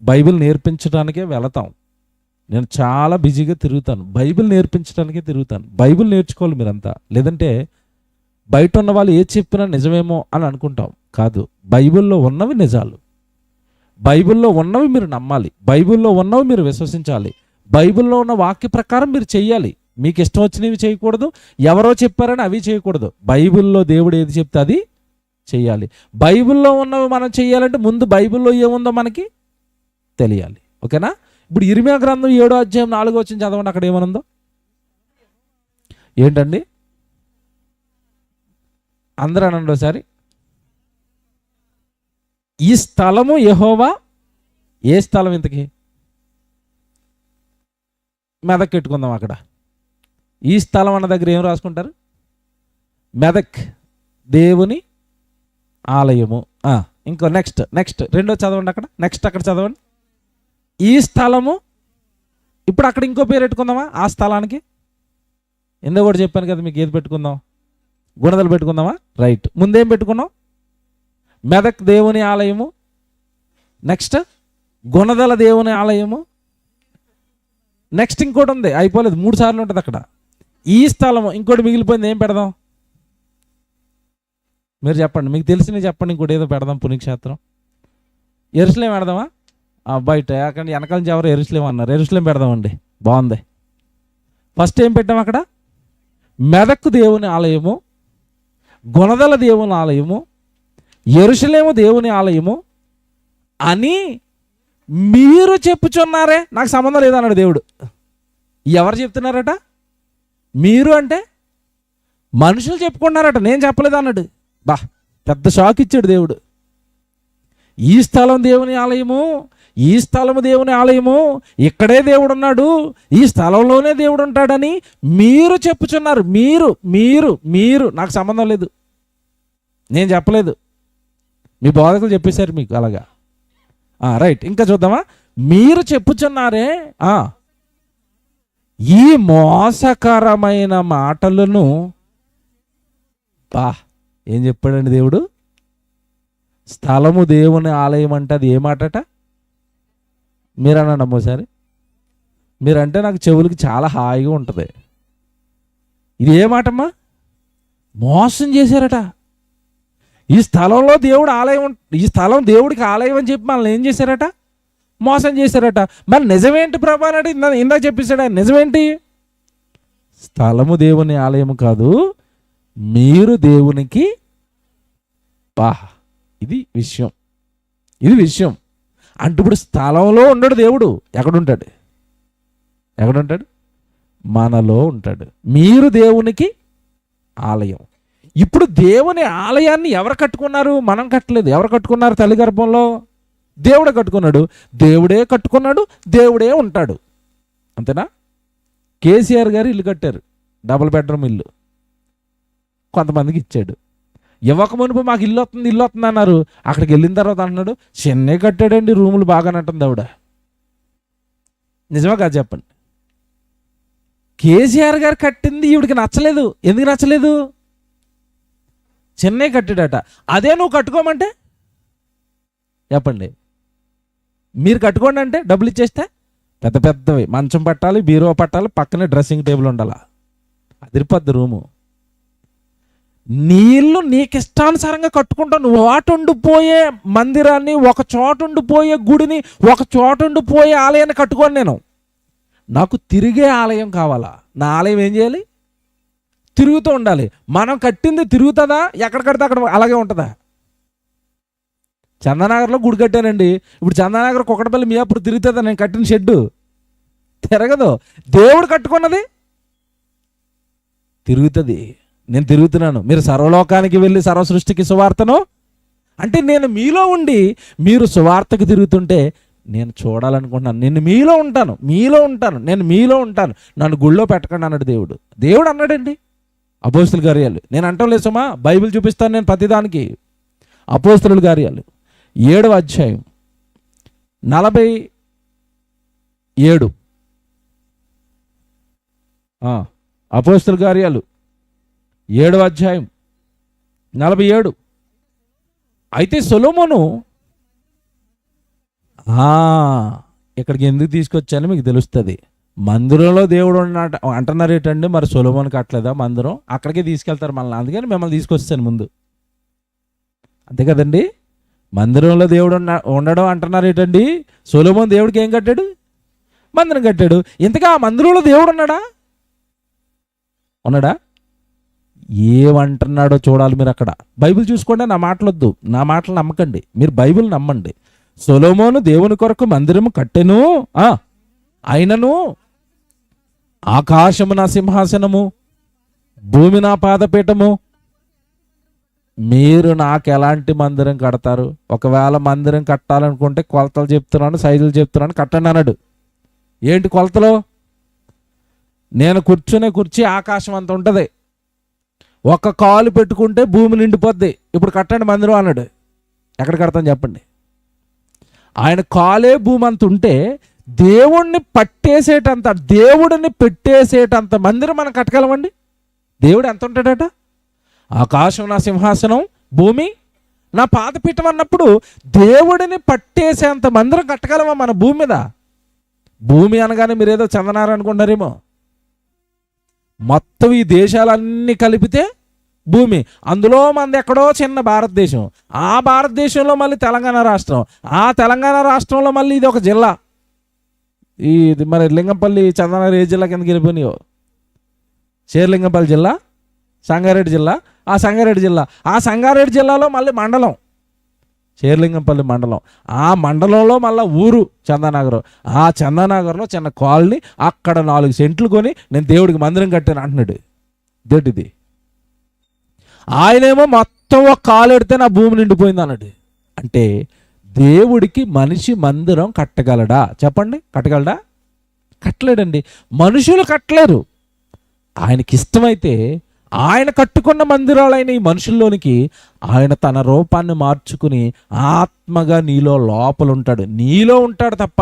బైబిల్ నేర్పించడానికే వెళతాం. నేను చాలా బిజీగా తిరుగుతాను, బైబిల్ నేర్పించడానికే తిరుగుతాను. బైబిల్ నేర్చుకోవాలి మీరంతా, లేదంటే బయట ఉన్న వాళ్ళు ఏది చెప్పినా నిజమేమో అని అనుకుంటాం. కాదు, బైబిల్లో ఉన్నవి నిజాలు, బైబిల్లో ఉన్నవి మీరు నమ్మాలి, బైబిల్లో ఉన్నవి మీరు విశ్వసించాలి, బైబిల్లో ఉన్న వాక్య ప్రకారం మీరు చెయ్యాలి. మీకు ఇష్టం వచ్చినవి చేయకూడదు, ఎవరో చెప్పారని అవి చేయకూడదు. బైబిల్లో దేవుడు ఏది చెప్తే అది చెయ్యాలి. బైబిల్లో ఉన్నవి మనం చెయ్యాలంటే ముందు బైబిల్లో ఏముందో మనకి తెలియాలి. ఓకేనా? ఇప్పుడు ఇర్మియా గ్రంథం 7వ అధ్యాయం 4వ వచనం చదవండి. అక్కడ ఏమనుందో ఏంటండి? అందరూ అనండి ఒకసారి. ఈ స్థలము యెహోవా. ఏ స్థలం ఇంతకీ? మెదక్ పెట్టుకుందాం. అక్కడ ఈ స్థలం అన్న దగ్గర ఏం రాసుకుంటారు? మెదక్ దేవుని ఆలయము. ఇంకో నెక్స్ట్ రెండో చదవండి. అక్కడ నెక్స్ట్ అక్కడ చదవండి. ఈ స్థలము. ఇప్పుడు అక్కడ ఇంకో పేరు పెట్టుకుందామా ఆ స్థలానికి? ఎందుకు కూడా చెప్పాను కదా మీకు, ఏది పెట్టుకుందాం? గుణదలు పెట్టుకుందామా? రైట్. ముందేం పెట్టుకున్నాం? మెదక్ దేవుని ఆలయము. నెక్స్ట్ గుణదల దేవుని ఆలయము. నెక్స్ట్ ఇంకోటి ఉంది, అయిపోలేదు, 3 సార్లు ఉంటుంది అక్కడ. ఈ స్థలము. ఇంకోటి మిగిలిపోయింది, ఏం పెడదాం? మీరు చెప్పండి, మీకు తెలిసినవి చెప్పండి. ఇంకోటి ఏదో పెడదాం, పుణ్యక్షేత్రం. యెరూషలేం పెడదామా? బయట అక్కడ వెనకాల నుంచి ఎవరు యెరూషలేం అన్నారు, యెరూషలేం పెడదామండి, బాగుంది. ఫస్ట్ ఏం పెట్టాం అక్కడ? మెదక్ దేవుని ఆలయము, గుణదల దేవుని ఆలయము, యెరూషలేము దేవుని ఆలయము అని మీరు చెప్పుచున్నారే, నాకు సంబంధం లేదన్నాడు దేవుడు. ఎవరు చెప్తున్నారట? మీరు అంటే మనుషులు చెప్పుకున్నారట, నేను చెప్పలేదు అన్నాడు. పెద్ద షాక్ ఇచ్చాడు దేవుడు. ఈ స్థలం దేవుని ఆలయము, ఈ స్థలము దేవుని ఆలయము, ఇక్కడే దేవుడు ఉన్నాడు, ఈ స్థలంలోనే దేవుడు ఉంటాడని మీరు చెప్పుచున్నారు. మీరు మీరు మీరు నాకు సంబంధం లేదు, నేను చెప్పలేదు, మీ బోధకులు చెప్పేశారు మీకు అలాగా. రైట్, ఇంకా చూద్దామా. మీరు చెప్పుచున్నారే ఈ మోసకరమైన మాటలను. ఏం చెప్పాడండి దేవుడు? స్థలము దేవుని ఆలయం అంటే అది ఏ మాటట? మీరనండి అమ్మోసారి. మీరంటే నాకు చెవులకి చాలా హాయిగా ఉంటుంది. ఇది ఏ మాటమ్మా? మోసం చేశారట. ఈ స్థలంలో దేవుడు ఆలయం, ఈ స్థలం దేవుడికి ఆలయం అని చెప్పి మనల్ని ఏం చేశారట? మోసం చేశారట. మరి నిజమేంటి ప్రభా అని ఇందాక చెప్పేశాడు ఆయన. నిజమేంటి? స్థలము దేవుని ఆలయము కాదు, మీరు దేవునికి. ఇది విషయం, ఇది విషయం. అంటే ఇప్పుడు స్థలంలో ఉండడు దేవుడు. ఎక్కడుంటాడు? ఎక్కడుంటాడు? మనలో ఉంటాడు. మీరు దేవునికి ఆలయం. ఇప్పుడు దేవుని ఆలయాన్ని ఎవరు కట్టుకున్నారు? మనం కట్టలేదు. ఎవరు కట్టుకున్నారు? తల్లి గర్భంలో దేవుడే కట్టుకున్నాడు. దేవుడే కట్టుకున్నాడు, దేవుడే ఉంటాడు. అంతేనా? కేసీఆర్ గారు ఇల్లు కట్టారు, డబుల్ బెడ్రూమ్ ఇల్లు, కొంతమందికి ఇచ్చాడు. ఇవ్వక మునుపు మాకు ఇల్లు వస్తుంది అన్నారు. అక్కడికి వెళ్ళిన తర్వాత అంటున్నాడు చెన్నై కట్టాడండి, రూములు బాగానే అంటుంది ఆవిడ. నిజమా కాదు చెప్పండి? కేసీఆర్ గారు కట్టింది ఈవిడికి నచ్చలేదు. ఎందుకు నచ్చలేదు? చెన్నై కట్టాడట. అదే నువ్వు కట్టుకోమంటే చెప్పండి. మీరు కట్టుకోండి అంటే డబ్బులు ఇచ్చేస్తే పెద్ద పెద్దవి మంచం పట్టాలి, బీరువా పట్టాలి, పక్కనే డ్రెస్సింగ్ టేబుల్ ఉండాలా, అదిరిపోద్ది రూము. నీళ్ళు నీకు ఇష్టానుసారంగా కట్టుకుంటావు. నువ్వు వాటుండిపోయే మందిరాన్ని, ఒక చోటుండిపోయే గుడిని, ఒక చోటుండిపోయే ఆలయాన్ని కట్టుకోను నేను. నాకు తిరిగే ఆలయం కావాలా? నా ఆలయం ఏం చేయాలి? తిరుగుతూ ఉండాలి. మనం కట్టింది తిరుగుతుందా? ఎక్కడ కడితే అక్కడ అలాగే ఉంటుందా? చందానగర్లో గుడి కట్టానండి. ఇప్పుడు చందానగర్ కుక్కడపల్లి మియాపూర్ తిరుగుతుందా నేను కట్టిన షెడ్డు? తిరగదు. దేవుడు కట్టుకున్నది తిరుగుతుంది. నేను తిరుగుతున్నాను. మీరు సర్వలోకానికి వెళ్ళి సర్వ సృష్టికి సువార్తను అంటే నేను మీలో ఉండి మీరు సువార్తకు తిరుగుతుంటే నేను చూడాలనుకుంటున్నాను. నేను మీలో ఉంటాను, నేను మీలో ఉంటాను. నన్ను గుళ్ళో పెట్టకండి అన్నాడు దేవుడు. దేవుడు అన్నాడండి. అపోస్తలుల కార్యాలు నేను అంటాం లేదు సుమా, బైబిల్ చూపిస్తాను నేను ప్రతిదానికి. అపోస్తలుల కార్యాలు 7వ అధ్యాయం 47. అపోస్తలుల కార్యాలు 7వ అధ్యాయం 47. అయితే సొలొమోను ఇక్కడికి ఎందుకు తీసుకొచ్చానో మీకు తెలుస్తుంది. మందిరంలో దేవుడు అంటున్నారు ఏంటండి, మరి సొలొమోను కట్టలేదా మందిరం? అక్కడికే తీసుకెళ్తారు మనల్ని. అందుకని మిమ్మల్ని తీసుకొచ్చాను ముందు, అంతే కదండి. మందిరంలో దేవుడు ఉండడం అంటున్నారు ఏంటండి. సొలొమోను దేవుడికి ఏం కట్టాడు? మందిరం కట్టాడు. ఇంతగా ఆ మందిరంలో దేవుడు ఉన్నాడా? ఏమంటున్నాడో చూడాలి మీరు. అక్కడ బైబిల్ చూసుకోండి. నా మాటలొద్దు, నా మాటలు నమ్మకండి, మీరు బైబిల్ నమ్మండి. సొలొమోను దేవుని కొరకు మందిరము కట్టెను, అయినను ఆకాశము నా సింహాసనము, భూమి నా పాదపీఠము. మీరు నాకు ఎలాంటి మందిరం కడతారు? ఒకవేళ మందిరం కట్టాలనుకుంటే కొలతలు చెప్తున్నాను, సైజులు చెప్తున్నాను, కట్టండి అన్నాడు. ఏంటి కొలతలు? నేను కూర్చునే కుర్చీ ఆకాశం అంత ఉంటుంది, ఒక కాలు పెట్టుకుంటే భూమి నిండిపోద్ది. ఇప్పుడు కట్టండి మందిరం అన్నాడు. ఎక్కడ కడతాను చెప్పండి? ఆయన కాలే భూమి అంత ఉంటే దేవుణ్ణి పట్టేసేటంత, దేవుడిని పెట్టేసేటంత మందిరం మనం కట్టగలమండి? దేవుడు ఎంత ఉంటాడట? ఆకాశం నా సింహాసనం, భూమి నా పాదపీఠం అన్నప్పుడు దేవుడిని పట్టేసేంత మందిరం కట్టగలమా మన భూమి మీద? భూమి అనగానే మీరు ఏదో చందనారు అనుకుంటారేమో. మొత్తం ఈ దేశాలన్నీ కలిపితే భూమి, అందులో మనది ఎక్కడో చిన్న భారతదేశం, ఆ భారతదేశంలో మళ్ళీ తెలంగాణ రాష్ట్రం, ఆ తెలంగాణ రాష్ట్రంలో మళ్ళీ ఇది ఒక జిల్లా. ఇది మరి లింగంపల్లి చందనారు ఏ జిల్లా కిందకి వెళ్ళిపోయినాయో? శేర్లింగంపల్లి జిల్లా, సంగారెడ్డి జిల్లా, ఆ సంగారెడ్డి జిల్లా, ఆ సంగారెడ్డి జిల్లాలో మళ్ళీ మండలం శేర్లింగంపల్లి మండలం, ఆ మండలంలో మళ్ళీ ఊరు చందానగరం, ఆ చందానగర్లో చిన్న కాలనీ, అక్కడ 4 సెంట్లు కొని నేను దేవుడికి మందిరం కట్టాను అంటున్నాడు. దేటిది? ఆయనేమో మొత్తం ఒక కాలు ఎడితే నా భూమి నిండిపోయింది అన్నాడు. అంటే దేవుడికి మనిషి మందిరం కట్టగలడా? చెప్పండి, కట్టగలడా? కట్టలేడండి. మనుషులు కట్టలేరు. ఆయనకి ఇష్టమైతే ఆయన కట్టుకున్న మందిరాలైన ఈ మనుషుల్లోనికి ఆయన తన రూపాన్ని మార్చుకుని ఆత్మగా నీలో లోపల ఉంటాడు. నీలో ఉంటాడు తప్ప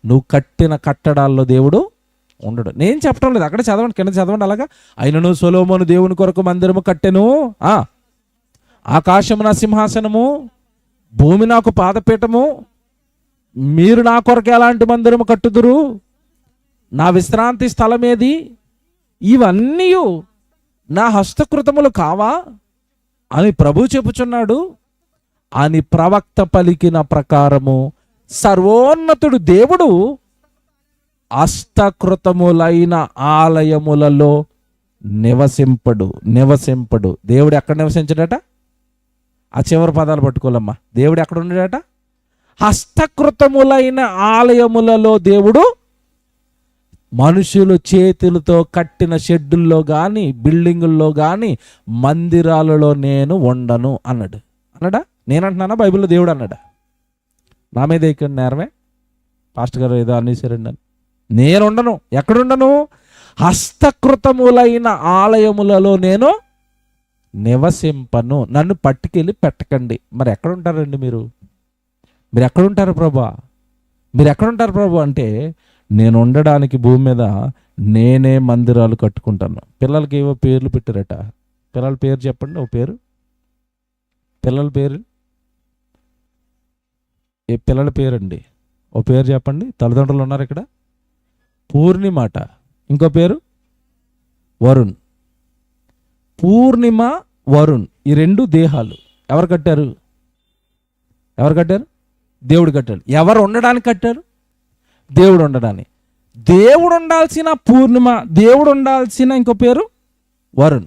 నువ్వు కట్టిన కట్టడాల్లో దేవుడు ఉండడు. నేను చెప్పడం లేదు, అక్కడ చదవండి, కింద చదవండి. అలాగా అయినను సొలొమోను దేవుని కొరకు మందిరము కట్టెను, ఆకాశము నా సింహాసనము, భూమి నాకు పాదపీఠము, మీరు నా కొరకు ఎలాంటి మందిరము కట్టుదురు, నా విశ్రాంతి స్థలం ఏది, ఇవన్నీ నా హస్తకృతములు కావా అని ప్రభు చెప్పుచున్నాడు అని ప్రవక్త పలికిన ప్రకారము సర్వోన్నతుడు దేవుడు హస్తకృతములైన ఆలయములలో నివసింపడు. దేవుడు ఎక్కడ నివసించడట? ఆ చివరి పదాలు పట్టుకోలమ్మా. దేవుడు ఎక్కడ ఉన్నాడట? హస్తకృతములైన ఆలయములలో దేవుడు మనుషులు చేతులతో కట్టిన షెడ్డుల్లో కానీ బిల్డింగుల్లో కానీ మందిరాలలో నేను ఉండను అన్నాడా? నేనంటున్నానా? బైబిల్లో దేవుడు అన్నాడా? నా మీద ఇక్కడ నేరమే, పాస్టర్ గారు ఏదో అనేసారండి అని. నేను ఉండను. ఎక్కడుండను? హస్తకృతములైన ఆలయములలో నేను నివసింపను. నన్ను పట్టుకెళ్ళి పెట్టకండి. మరి ఎక్కడుంటారండి మీరు ఎక్కడుంటారు ప్రభా? మీరు ఎక్కడుంటారు ప్రభు అంటే, నేను ఉండడానికి భూమి మీద నేనే మందిరాలు కట్టుకుంటాను. పిల్లలకి ఏవో పేర్లు పెట్టారట. పిల్లల పేరు చెప్పండి. ఓ పేరు, పిల్లల పేరు, ఏ పిల్లల పేరండి? ఓ పేరు చెప్పండి. తల్లిదండ్రులు ఉన్నారు ఇక్కడ. పూర్ణిమాట. ఇంకో పేరు వరుణ్. పూర్ణిమ, వరుణ్, ఈ రెండు దేహాలు ఎవరు కట్టారు? దేవుడు కట్టాడు. ఎవరు ఉండడానికి కట్టారు? దేవుడు ఉండడానికి. దేవుడు ఉండాల్సిన పూర్ణిమ, దేవుడు ఉండాల్సిన ఇంకో పేరు వరుణ్.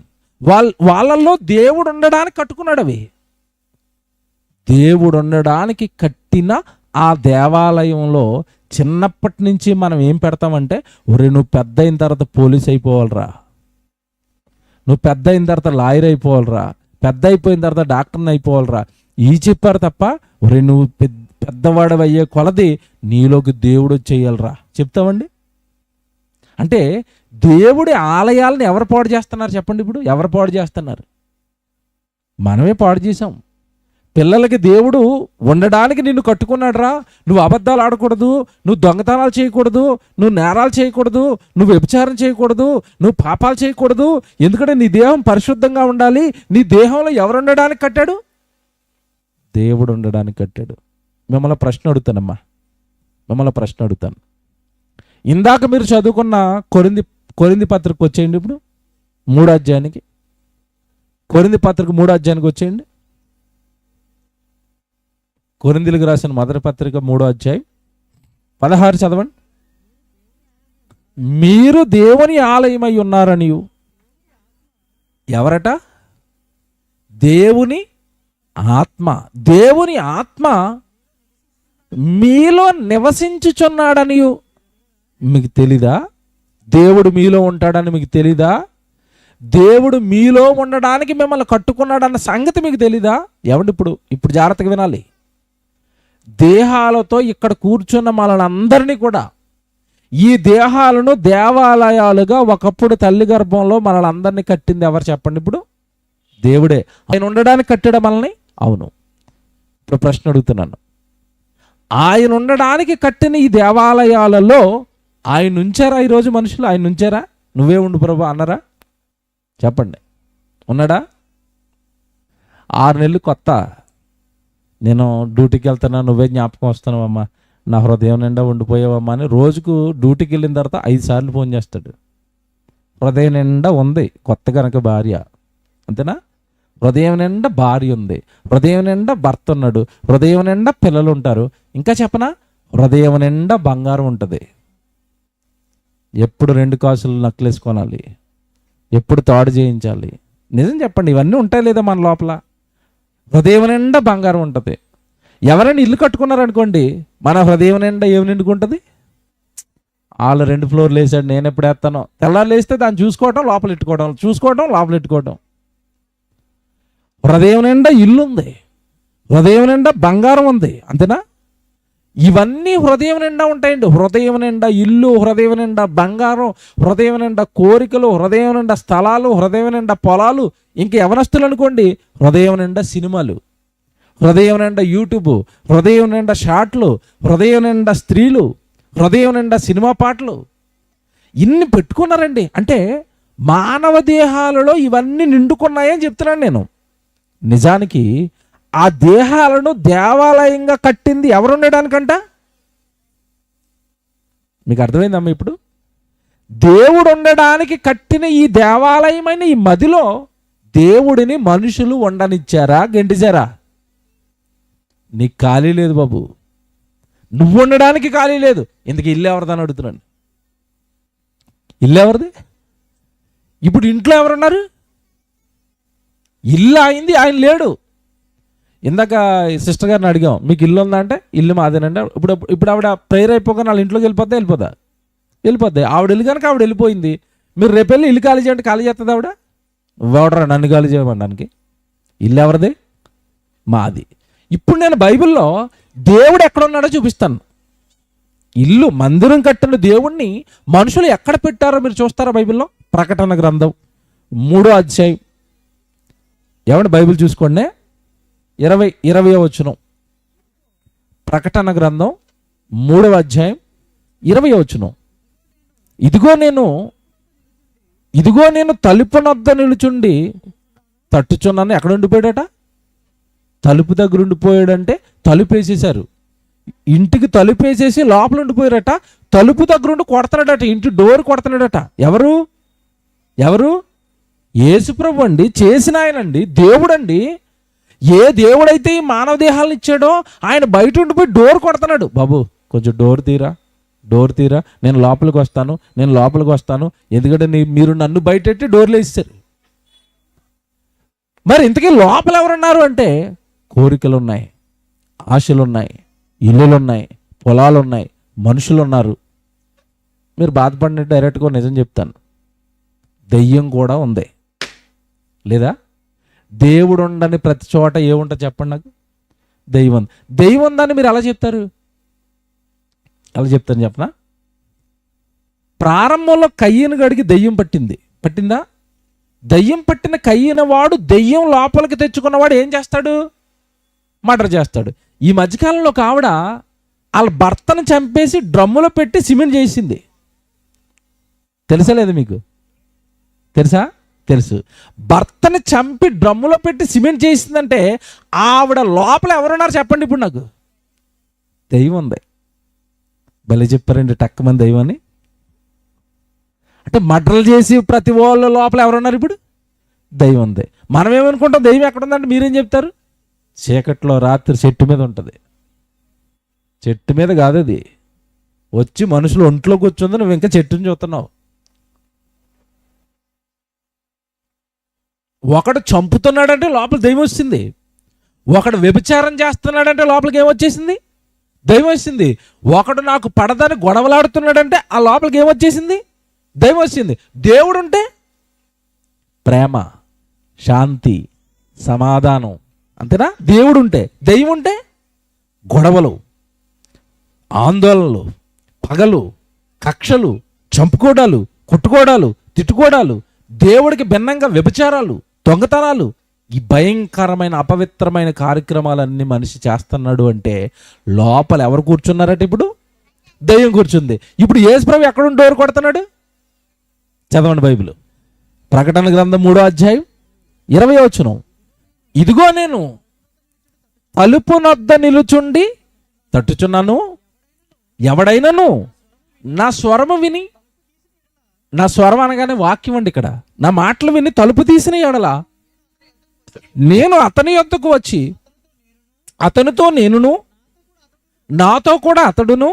వాళ్ళల్లో దేవుడు ఉండడానికి కట్టుకున్నాడు. అవి దేవుడు ఉండడానికి కట్టిన ఆ దేవాలయంలో చిన్నప్పటి నుంచి మనం ఏం పెడతామంటే, ఒరే నువ్వు పెద్ద అయిన తర్వాత పోలీస్ అయిపోవాలరా, నువ్వు పెద్ద అయిన తర్వాత లాయర్ అయిపోవాలరా, పెద్ద అయిపోయిన తర్వాత డాక్టర్ని అయిపోవాలరా, ఈ చెప్పారు తప్ప ఒరే నువ్వు పెద్దవాడు అయ్యే కొలది నీలోకి దేవుడు చేయాలరా చెప్తామండి. అంటే దేవుడి ఆలయాలను ఎవరు పాడు చేస్తున్నారు చెప్పండి? ఇప్పుడు ఎవరు పాడు చేస్తున్నారు? మనమే పాడు చేసాం. పిల్లలకి దేవుడు ఉండడానికి నిన్ను కట్టుకున్నాడు రా. నువ్వు అబద్ధాలు ఆడకూడదు, నువ్వు దొంగతనాలు చేయకూడదు, నువ్వు నేరాలు చేయకూడదు, నువ్వు వ్యభిచారం చేయకూడదు, నువ్వు పాపాలు చేయకూడదు. ఎందుకంటే నీ దేహం పరిశుద్ధంగా ఉండాలి. నీ దేహంలో ఎవరు ఉండడానికి కట్టాడు? దేవుడు ఉండడానికి కట్టాడు. మిమ్మల్ని ప్రశ్న అడుగుతాను. ఇందాక మీరు చదువుకున్న కొరింథీ పత్రిక వచ్చేయండి. ఇప్పుడు 3వ అధ్యాయానికి, కొరింథీ పత్రిక 3వ అధ్యాయానికి వచ్చేయండి. కొరింథీలకు రాసిన మొదటి పత్రిక 3వ అధ్యాయం 16 చదవండి. మీరు దేవుని ఆలయమై ఉన్నారని. ఎవరట? దేవుని ఆత్మ. దేవుని ఆత్మ మీలో నివసించుచున్నాడని మీకు తెలీదా? దేవుడు మీలో ఉంటాడని మీకు తెలీదా? దేవుడు మీలో ఉండడానికి మిమ్మల్ని కట్టుకున్నాడన్న సంగతి మీకు తెలీదా? ఏమండి ఇప్పుడు జాగ్రత్తగా వినాలి. దేహాలతో ఇక్కడ కూర్చున్న మనల్ని అందరినీ కూడా, ఈ దేహాలను దేవాలయాలుగా ఒకప్పుడు తల్లి గర్భంలో మనల్ని అందరినీ కట్టింది ఎవరు చెప్పండి? ఇప్పుడు దేవుడే. ఆయన ఉండడానికి కట్టాడు మనల్ని. అవును. ఇప్పుడు ప్రశ్న అడుగుతున్నాను, ఆయన ఉండడానికి కట్టిన ఈ దేవాలయాలలో ఆయన ఉంచారా? ఈరోజు మనుషులు ఆయన ఉంచారా? నువ్వే ఉండు ప్రభు అన్నారా? చెప్పండి, ఉన్నాడా? 6 నెలలు కొత్త, నేను డ్యూటీకి వెళ్తున్నా, నువ్వే జ్ఞాపకం వస్తున్నావమ్మా, నా హృదయం నిండా ఉండిపోయావమ్మా అని రోజుకు డ్యూటీకి వెళ్ళిన తర్వాత 5 సార్లు ఫోన్ చేస్తాడు. హృదయం నిండా ఉంది కొత్త కనుక భార్య, అంతేనా? హృదయం నిండా భార్య ఉంది, హృదయం నిండా భర్త ఉన్నాడు, హృదయం నిండా పిల్లలు ఉంటారు. ఇంకా చెప్పనా, హృదయం నిండా బంగారం ఉంటుంది. ఎప్పుడు 2 కాసులు నక్లెస్ కొనాలి, ఎప్పుడు తాడు చేయించాలి. నిజం చెప్పండి, ఇవన్నీ ఉంటాయి లేదా మన లోపల? హృదయం నిండా బంగారం ఉంటుంది. ఎవరైనా ఇల్లు కట్టుకున్నారనుకోండి, మన హృదయం నిండా ఏమి నిండుకుంటుంది? వాళ్ళు 2 ఫ్లోర్లు వేసాడు, నేను ఎప్పుడు వేస్తానో. తెల్లారు లేస్తే దాన్ని చూసుకోవటం, లోపల పెట్టుకోవడం, చూసుకోవటం, లోపల పెట్టుకోవటం. హృదయం నిండా ఇల్లు ఉంది, హృదయం నిండా బంగారం ఉంది, అంతేనా? ఇవన్నీ హృదయం నిండా ఉంటాయండి. హృదయం నిండా ఇల్లు, హృదయం నిండా బంగారం, హృదయం నిండా కోరికలు, హృదయం నిండా స్థలాలు, హృదయం నిండా పొలాలు. ఇంక యవనస్తులు అనుకోండి, హృదయం నిండా సినిమాలు, హృదయం నిండా యూట్యూబ్, హృదయం నిండా షార్ట్లు, హృదయం నిండా స్త్రీలు, హృదయం నిండా సినిమా పాటలు. ఇన్ని పెట్టుకున్నారండి. అంటే మానవ దేహాలలో ఇవన్నీ నిండుకున్నాయని చెప్తున్నాను నేను. నిజానికి ఆ దేహాలను దేవాలయంగా కట్టింది ఎవరు ఉండడానికంట? మీకు అర్థమైందమ్మా? ఇప్పుడు దేవుడు ఉండడానికి కట్టిన ఈ దేవాలయమైన ఈ మదిలో దేవుడిని మనుషులు ఉండనిచ్చారా, గెంటిచారా? నీకు ఖాళీ లేదు బాబు, నువ్వు ఉండడానికి ఖాళీ లేదు. ఇందుకు ఇల్లు ఎవరిదని అడుగుతున్నాను. ఇల్లు ఎవరిది? ఇప్పుడు ఇంట్లో ఎవరున్నారు? ఇల్లు అయింది, ఆయన లేడు. ఇందాక సిస్టర్ గారిని అడిగాం, మీకు ఇల్లు ఉందా అంటే ఇల్లు మాదేనండి. ఇప్పుడు ఆవిడ ప్రేయర్ అయిపోగానే వాళ్ళ ఇంట్లోకి వెళ్ళిపోద్ది. ఆవిడ ఇల్లు కనుక ఆవిడ వెళ్ళిపోయింది. మీరు రేపు వెళ్ళి ఇల్లు ఖాళీ చేయండి, ఖాళీ చేస్తుంది ఆవిడ? ఎవడరా నన్ను ఖాళీ చేయమనడానికి? ఇల్లు ఎవరిది? మాది. ఇప్పుడు నేను బైబిల్లో దేవుడు ఎక్కడున్నాడో చూపిస్తాను. ఇల్లు మందిరం కట్టిన దేవుణ్ణి మనుషులు ఎక్కడ పెట్టారో మీరు చూస్తారా బైబిల్లో? ప్రకటన గ్రంథం 3వ అధ్యాయం. ఏమంటే బైబిల్ చూసుకోండి, 20వ వచనం. ప్రకటన గ్రంథం 3వ అధ్యాయం 20వ వచనం. ఇదిగో నేను తలుపునొద్ద నిలుచుండి తట్టుచున్నాను. ఎక్కడ ఉండిపోయాడట? తలుపు దగ్గర ఉండిపోయాడంటే తలుపు వేసేశారు. ఇంటికి తలుపు వేసేసి లోపల ఉండిపోయారట. తలుపు దగ్గర ఉండి కొడుతున్నాడట, ఇంటి డోర్ కొడుతున్నాడట. ఎవరు? యేసుప్రభు అండి, చేసిన ఆయనండి, దేవుడండి. ఏ దేవుడైతే ఈ మానవ దేహాలను ఇచ్చాడో ఆయన బయట ఉండిపోయి డోర్ కొడుతున్నాడు. బాబు కొంచెం డోర్ తీరా, నేను లోపలికి వస్తాను. ఎందుకంటే మీరు నన్ను బయటెట్టి డోర్లు వేసేశారు. మరి ఇంతకీ లోపల ఎవరున్నారు అంటే కోరికలు ఉన్నాయి, ఆశలు ఉన్నాయి, ఇల్లులు ఉన్నాయి, పొలాలు ఉన్నాయి, మనుషులు ఉన్నారు. మీరు బాధపడిన డైరెక్ట్గా నిజం చెప్తాను, దెయ్యం కూడా ఉంది. లేదా? దేవుడు ఉండని ప్రతి చోట ఏముంటుంది చెప్పండి నాకు? దెయ్యం ఉందని మీరు ఎలా చెప్తారు? ఎలా చెప్తాను చెప్పనా? ప్రారంభంలో కయ్యను గడికి దెయ్యం పట్టిందా? దెయ్యం పట్టిన కయ్యన వాడు దెయ్యం లోపలికి తెచ్చుకున్నవాడు ఏం చేస్తాడు? మర్డర్ చేస్తాడు. ఈ మధ్యకాలంలో ఒక ఆవిడ వాళ్ళ భర్తను చంపేసి డ్రమ్ములో పెట్టి సిమెంట్ చేసింది. తెలుసా లేదా మీకు? తెలుసు. భర్తని చంపి డ్రమ్ములో పెట్టి సిమెంట్ చేసిందంటే ఆవిడ లోపల ఎవరున్నారు చెప్పండి ఇప్పుడు నాకు? దెయ్యం ఉంది. భలే చెప్పారండి, టక్కుమంది దెయ్యం అని. అంటే మర్డర్లు చేసి ప్రతి వాళ్ళు లోపల ఎవరున్నారు? ఇప్పుడు దెయ్యం ఉంది. మనం ఏమనుకుంటాం దెయ్యం ఎక్కడుందంటే మీరేం చెప్తారు? చీకట్లో రాత్రి చెట్టు మీద ఉంటుంది. చెట్టు మీద కాదు, అది వచ్చి మనుషులు ఒంట్లో కూర్చుంది, నువ్వు ఇంకా చెట్టుని చూస్తున్నావు. ఒకడు చంపుతున్నాడంటే లోపల దెయ్యం వచ్చింది. ఒకడు వ్యభిచారం చేస్తున్నాడంటే లోపలికి ఏమొచ్చేసింది? దెయ్యం వచ్చింది. ఒకడు నాకు పడదని గొడవలాడుతున్నాడంటే ఆ లోపలికి ఏమొచ్చేసింది? దెయ్యం వచ్చింది. దేవుడు ఉంటే ప్రేమ, శాంతి, సమాధానం, అంతేనా? దేవుడు ఉంటే. దెయ్యం ఉంటే గొడవలు, ఆందోళనలు, పగలు, కక్షలు, చంపుకోవడాలు, కొట్టుకోవడాలు, తిట్టుకోవడాలు, దేవుడికి భిన్నంగా వ్యభిచారాలు, దొంగతనాలు, ఈ భయంకరమైన అపవిత్రమైన కార్యక్రమాలన్నీ మనిషి చేస్తున్నాడు అంటే లోపల ఎవరు కూర్చున్నారట? ఇప్పుడు దెయ్యం కూర్చుంది. ఇప్పుడు యేసుప్రభు ఎక్కడుండి డోర్ కొడుతున్నాడు? చదవండి బైబిల్. ప్రకటన గ్రంథం 3వ అధ్యాయం 20వ వచనం. ఇదిగో నేను తలుపునొద్ద నిలుచుండి తట్టుచున్నాను. ఎవడైనను నా స్వరము విని, నా స్వరం అనగానే వాక్యం అండి, ఇక్కడ నా మాటలు విని తలుపు తీసిన ఎడల నేను అతని యొద్దకు వచ్చి అతనితో నేనును, నాతో కూడా అతడును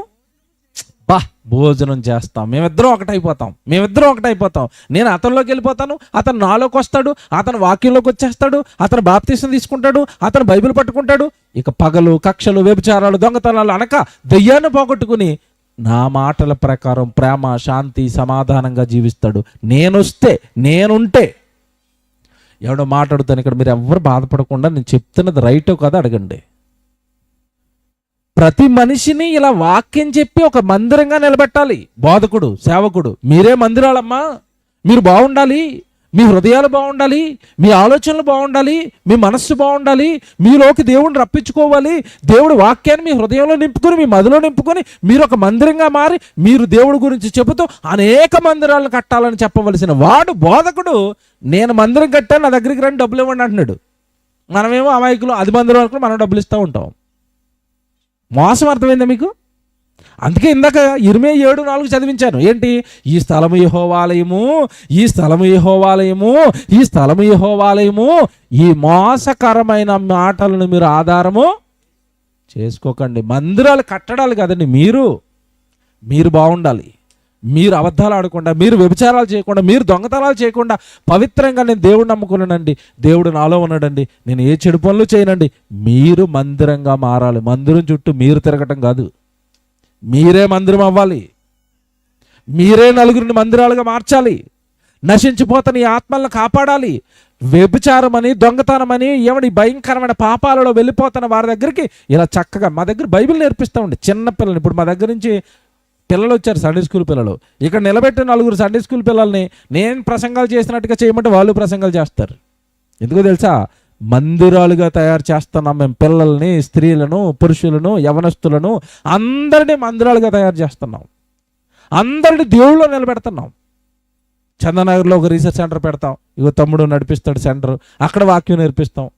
భోజనం చేస్తాం. మేమిద్దరం ఒకటైపోతాం. నేను అతనిలోకి వెళ్ళిపోతాను, అతను నాలోకి వస్తాడు, అతను వాక్యంలోకి వచ్చేస్తాడు, అతను బాప్తీసం తీసుకుంటాడు, అతను బైబిల్ పట్టుకుంటాడు. ఇక పగలు, కక్షలు, వ్యభిచారాలు, దొంగతనాలు అనక దెయ్యాన్ని పోగొట్టుకుని నా మాటల ప్రకారం ప్రేమ, శాంతి, సమాధానంగా జీవిస్తాడు. నేనుంటే ఎవడో మాట్లాడుతాను ఇక్కడ. మీరు ఎవరు బాధపడకుండా నేను చెప్తున్నది రైటో కదా అడగండి. ప్రతి మనిషిని ఇలా వాక్యం చెప్పి ఒక మందిరంగా నిలబెట్టాలి. బోధకుడు, సేవకుడు, మీరే మందిరాలమ్మా, మీరు బాగుండాలి, మీ హృదయాలు బాగుండాలి, మీ ఆలోచనలు బాగుండాలి, మీ మనస్సు బాగుండాలి, మీలోకి దేవుడిని రప్పించుకోవాలి, దేవుడి వాక్యాన్ని మీ హృదయంలో నింపుకొని, మీ మదిలో నింపుకొని మీరు ఒక మందిరంగా మారి మీరు దేవుడి గురించి చెబుతూ అనేక మందిరాలను కట్టాలని చెప్పవలసిన వాడు బోధకుడు. నేను మందిరం కట్టాను, నా దగ్గరికి రండి డబ్బులు ఇవ్వండి అంటున్నాడు. మనమేమో అమాయకులు 10 మంది వరకు మనం డబ్బులు ఇస్తూ ఉంటాం. మోసం అర్థమైందా మీకు? అందుకే ఇందాక ఇర్మీయా 7:4 చదివించాను. ఏంటి? ఈ స్థలము యెహోవా ఆలయము, ఈ స్థలము యెహోవా ఆలయము, ఈ స్థలము యెహోవా ఆలయము. ఈ మోసకరమైన మాటలను మీరు ఆధారము చేసుకోకండి. మందిరాలు కట్టడాలు కదండి, మీరు బాగుండాలి, మీరు అబద్ధాలు ఆడకుండా, మీరు వ్యభిచారాలు చేయకుండా, మీరు దొంగతనాలు చేయకుండా పవిత్రంగా నేను దేవుడు నమ్ముకున్నానండి, దేవుడు నాలో ఉన్నాడండి, నేను ఏ చెడు పనులు చేయనండి. మీరు మందిరంగా మారాలి. మందిరం చుట్టూ మీరు తిరగటం కాదు, మీరే మందిరం అవ్వాలి. మీరే నలుగురిని మందిరాలుగా మార్చాలి. నశించిపోతున్న ఈ ఆత్మలను కాపాడాలి. వ్యభిచారమని, దొంగతనమని, ఏమని భయంకరమైన పాపాలలో వెళ్ళిపోతున్న వారి దగ్గరికి ఇలా చక్కగా మా దగ్గర బైబిల్ నేర్పిస్తామండి. చిన్నపిల్లలు ఇప్పుడు మా దగ్గర నుంచి పిల్లలు వచ్చారు, సండే స్కూల్ పిల్లలు. ఇక్కడ నిలబెట్టిన 4 సండే స్కూల్ పిల్లల్ని నేను ప్రసంగాలు చేసినట్టుగా చేయమంటే వాళ్ళు ప్రసంగాలు చేస్తారు. ఎందుకో తెలుసా? మందిరాలుగా తయారు చేస్తున్నాం మేము పిల్లల్ని, స్త్రీలను, పురుషులను, యవనస్తులను అందరినీ మందిరాలుగా తయారు చేస్తున్నాం. అందరినీ దేవుళ్ళలో నిలబెడుతున్నాం. చందనగర్లో ఒక రీసెర్చ్ సెంటర్ పెడతాం, ఇగో తమ్ముడు నడిపిస్తాడు సెంటర్, అక్కడ వాక్యం నేర్పిస్తాం.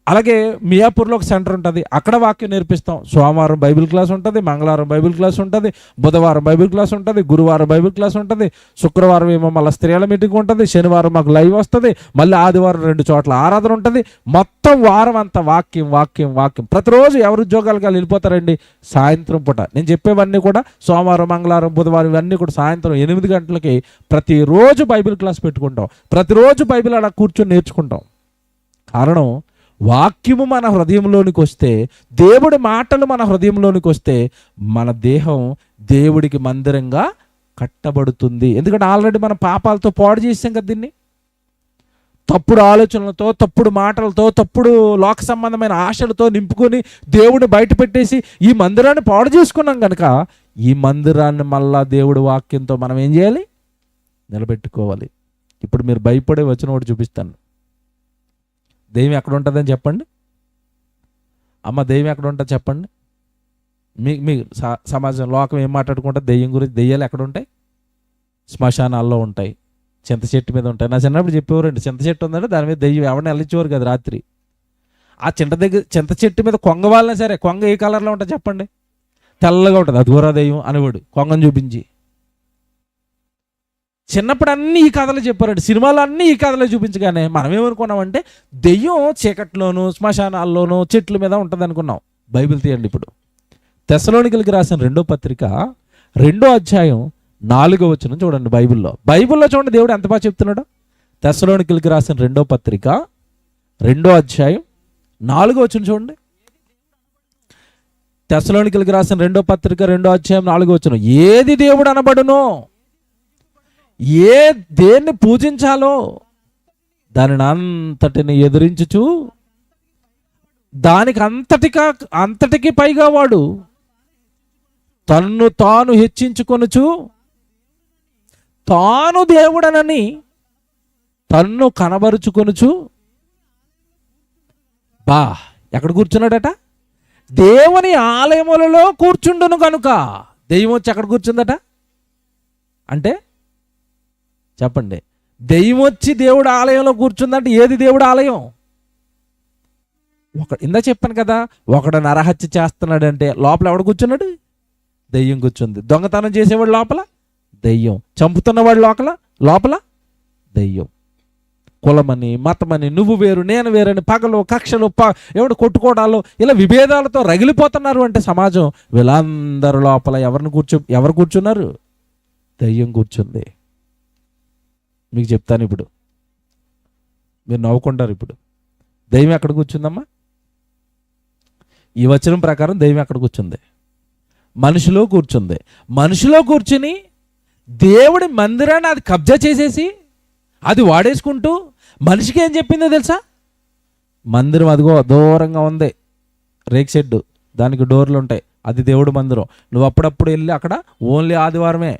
అలాగే మియాపూర్లో ఒక సెంటర్ ఉంటుంది, అక్కడ వాక్యం నేర్పిస్తాం. సోమవారం బైబిల్ క్లాస్ ఉంటుంది, మంగళవారం బైబిల్ క్లాస్ ఉంటుంది, బుధవారం బైబిల్ క్లాస్ ఉంటుంది, గురువారం బైబిల్ క్లాస్ ఉంటుంది, శుక్రవారం ఏమో మళ్ళీ స్త్రీల మీటింగ్ ఉంటుంది, శనివారం మాకు లైవ్ వస్తుంది, మళ్ళీ ఆదివారం 2 చోట్ల ఆరాధన ఉంటుంది. మొత్తం వారం అంతా వాక్యం వాక్యం వాక్యం. ప్రతిరోజు ఎవరు ఉద్యోగాలకు వెళ్ళిపోతారండి సాయంత్రం పూట. నేను చెప్పేవన్నీ కూడా సోమవారం, మంగళవారం, బుధవారం ఇవన్నీ కూడా సాయంత్రం 8 గంటలకి ప్రతిరోజు బైబిల్ క్లాస్ పెట్టుకుంటాం. ప్రతిరోజు బైబిల్ అలా కూర్చొని నేర్చుకుంటాం. కారణం, వాక్యము మన హృదయంలోనికి వస్తే, దేవుడి మాటలు మన హృదయంలోనికి వస్తే మన దేహం దేవుడికి మందిరంగా కట్టబడుతుంది. ఎందుకంటే ఆల్రెడీ మన పాపాలతో పాడు చేసాం కదా దీన్ని. తప్పుడు ఆలోచనలతో, తప్పుడు మాటలతో, తప్పుడు లోక సంబంధమైన ఆశలతో నింపుకొని దేవుడిని బయట పెట్టేసి ఈ మందిరాన్ని పాడు చేసుకున్నాం కనుక ఈ మందిరాన్ని మళ్ళా దేవుడి వాక్యంతో మనం ఏం చేయాలి? నిలబెట్టుకోవాలి. ఇప్పుడు మీరు భయపడే వచ్చిన ఒకటి చూపిస్తాను. దెయ్యం ఎక్కడ ఉంటుందని చెప్పండి అమ్మ, దెయ్యం ఎక్కడ ఉంటుంది చెప్పండి. మీ సమాజం లోకం ఏం మాట్లాడుకుంటుంది దెయ్యం గురించి? దెయ్యాలు ఎక్కడ ఉంటాయి? శ్మశానాల్లో ఉంటాయి, చింత చెట్టు మీద ఉంటాయి. నా చిన్నప్పుడు చెప్పేవారండి, చింత చెట్టు ఉందంటే దాని మీద దెయ్యం ఎవరిని వెళ్ళించేవారు కదా రాత్రి. ఆ చింత చెట్టు మీద కొంగ వాళ్ళనే సరే, కొంగ ఏ కలర్లో ఉంటుంది చెప్పండి? తెల్లగా ఉంటుంది. అది ఘోర దెయ్యం అనేవాడు కొంగను చూపించి. చిన్నప్పుడు అన్నీ ఈ కథలు చెప్పారండి, సినిమాలు అన్నీ ఈ కథలు చూపించగానే మనం ఏమనుకున్నామంటే దెయ్యం చీకట్లోనూ, శ్మశానాల్లోనూ, చెట్ల మీద ఉంటుంది అనుకున్నాం. బైబిల్ తీయండి ఇప్పుడు. తెస్సలోనికీయులకు రాసిన 2వ పత్రిక 2వ అధ్యాయం 4వ వచనం చూడండి. బైబిల్లో చూడండి దేవుడు ఎంత బాగా చెప్తున్నాడు. తెస్సలోనికీయులకు రాసిన 2వ పత్రిక 2వ అధ్యాయం 4వ వచనం చూడండి. తెస్సలోనికీయులకు రాసిన 2వ పత్రిక 2వ అధ్యాయం 4వ వచనం. ఏది దేవుడు అనబడునో, దేన్ని పూజించాలో దానిని అంతటిని ఎదిరించుచు దానికి అంతటికి పైగా వాడు తన్ను తాను హెచ్చించుకొనుచు తాను దేవుడనని తన్ను కనబరుచుకొనుచు ఎక్కడ కూర్చున్నాడట? దేవుని ఆలయములలో కూర్చుండును కనుక. దెయ్యం వచ్చి ఎక్కడ కూర్చుందట అంటే చెప్పండి. దెయ్యం వచ్చి దేవుడు ఆలయంలో కూర్చుందంటే ఏది దేవుడు ఆలయం? ఇందా చెప్పాను కదా, ఒకడు నరహత్య చేస్తున్నాడంటే లోపల ఎవడు కూర్చున్నాడు? దెయ్యం కూర్చుంది. దొంగతనం చేసేవాడు లోపల దెయ్యం, చంపుతున్నవాడు లోపల దెయ్యం. కులమని, మతమని, నువ్వు వేరు నేను వేరని పగలు, కక్షలు, ఎవడు కొట్టుకోవడాలు, ఇలా విభేదాలతో రగిలిపోతున్నారు అంటే సమాజం. వీళ్ళందరూ లోపల ఎవరు కూర్చున్నారు? దెయ్యం కూర్చుంది. మీకు చెప్తాను ఇప్పుడు, మీరు నవ్వుకుంటారు. ఇప్పుడు దెయ్యం ఎక్కడ కూర్చుందమ్మా? ఈ వచనం ప్రకారం దెయ్యం ఎక్కడ కూర్చుంది? మనిషిలో కూర్చుంది. మనిషిలో కూర్చుని దేవుడి మందిరాన్ని అది కబ్జా చేసేసి అది వాడేసుకుంటూ మనిషికి ఏం చెప్పిందో తెలుసా? మందిరం అదిగో దూరంగా ఉంది, రేక్ షెడ్డు, దానికి డోర్లు ఉంటాయి, అది దేవుడి మందిరం. నువ్వు అప్పుడప్పుడు వెళ్ళి అక్కడ ఓన్లీ ఆదివారమే,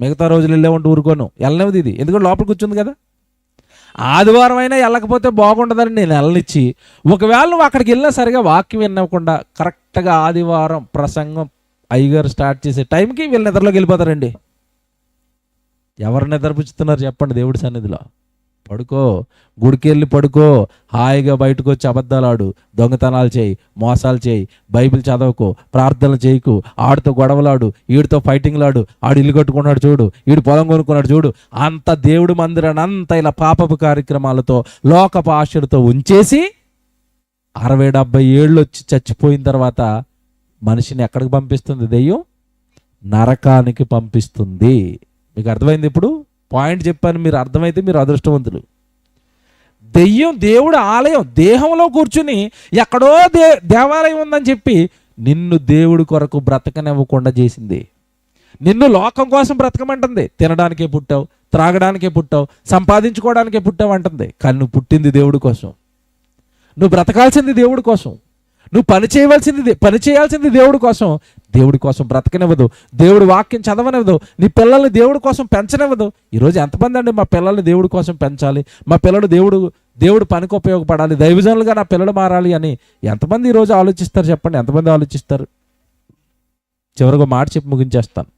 మిగతా రోజులు వెళ్ళేవంటూ ఊరుకోను, వెళ్ళనివ్వదు ఇది, ఎందుకంటే లోపల కూర్చుంది కదా. ఆదివారం అయినా వెళ్ళకపోతే బాగుండదని నేను వెళ్ళనిచ్చి, ఒకవేళ నువ్వు అక్కడికి వెళ్ళినా సరిగా వాక్యం వినకుండా కరెక్ట్గా ఆదివారం ప్రసంగం అయ్యగారు స్టార్ట్ చేసే టైంకి వీళ్ళు నిద్రలోకి వెళ్ళిపోతారండి. ఎవరు నిద్రపుచ్చుతున్నారు చెప్పండి దేవుడి సన్నిధిలో? పడుకో, గుడికి వెళ్ళి పడుకో, హాయిగా బయటకు వచ్చి అబద్ధాలు ఆడు, దొంగతనాలు చేయి, మోసాలు చేయి, బైబిల్ చదవకు, ప్రార్థనలు చేయకు, ఆడితో గొడవలాడు, వీడితో ఫైటింగ్లాడు, ఆడు ఇల్లు కట్టుకున్నాడు చూడు, వీడు పొలం కొనుక్కున్నాడు చూడు, అంత దేవుడి మందిరాన్ని అంత ఇలా పాపపు కార్యక్రమాలతో లోకపు ఆశలతో ఉంచేసి 60-70 ఏళ్ళు వచ్చి చచ్చిపోయిన తర్వాత మనిషిని ఎక్కడికి పంపిస్తుంది దెయ్యం? నరకానికి పంపిస్తుంది. మీకు అర్థమైంది? ఇప్పుడు పాయింట్ చెప్పాను, మీరు అర్థమైతే మీరు అదృష్టవంతులు. దెయ్యం దేవుడు ఆలయం దేహంలో కూర్చుని ఎక్కడో దేవాలయం ఉందని చెప్పి నిన్ను దేవుడి కొరకు బ్రతకనివ్వకుండా చేసింది. నిన్ను లోకం కోసం బ్రతకమంటుంది. తినడానికే పుట్టావు, త్రాగడానికే పుట్టావు, సంపాదించుకోవడానికే పుట్టావు అంటుంది. కానీ నువ్వు పుట్టింది దేవుడి కోసం, నువ్వు బ్రతకాల్సింది దేవుడి కోసం, నువ్వు పని చేయాల్సింది దేవుడి కోసం. దేవుడి కోసం బ్రతకనివ్వదు, దేవుడి వాక్యం చదవనివ్వదు, నీ పిల్లల్ని దేవుడి కోసం పెంచనివ్వదు. ఈరోజు ఎంతమంది అండి మా పిల్లల్ని దేవుడి కోసం పెంచాలి, మా పిల్లలు దేవుడు పనికి ఉపయోగపడాలి, దైవజనులుగా నా పిల్లలు మారాలి అని ఎంతమంది ఈరోజు ఆలోచిస్తారు చెప్పండి? ఎంతమంది ఆలోచిస్తారు? చివరిగా మాట చెప్పి ముగించేస్తాను.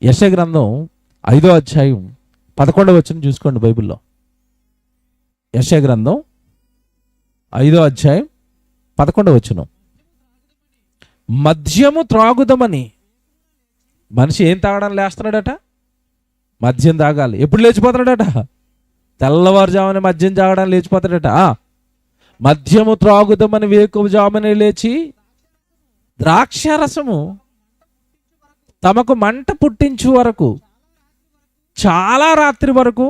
యెషయా గ్రంథం 5వ అధ్యాయం 11వ వచనం చూసుకోండి బైబిల్లో. యెషయా గ్రంథం 5వ అధ్యాయం 11వ వచనం. మద్యము త్రాగుదామని మనిషి ఏం తాగడానికి లేస్తున్నాడట? మద్యం తాగాలి. ఎప్పుడు లేచిపోతాడట? తెల్లవారుజామున మద్యం తాగడానికి లేచిపోతాడట. మద్యము త్రాగుదామని వేకువజామునే లేచి ద్రాక్షారసము తమకు మంట పుట్టించు వరకు చాలా రాత్రి వరకు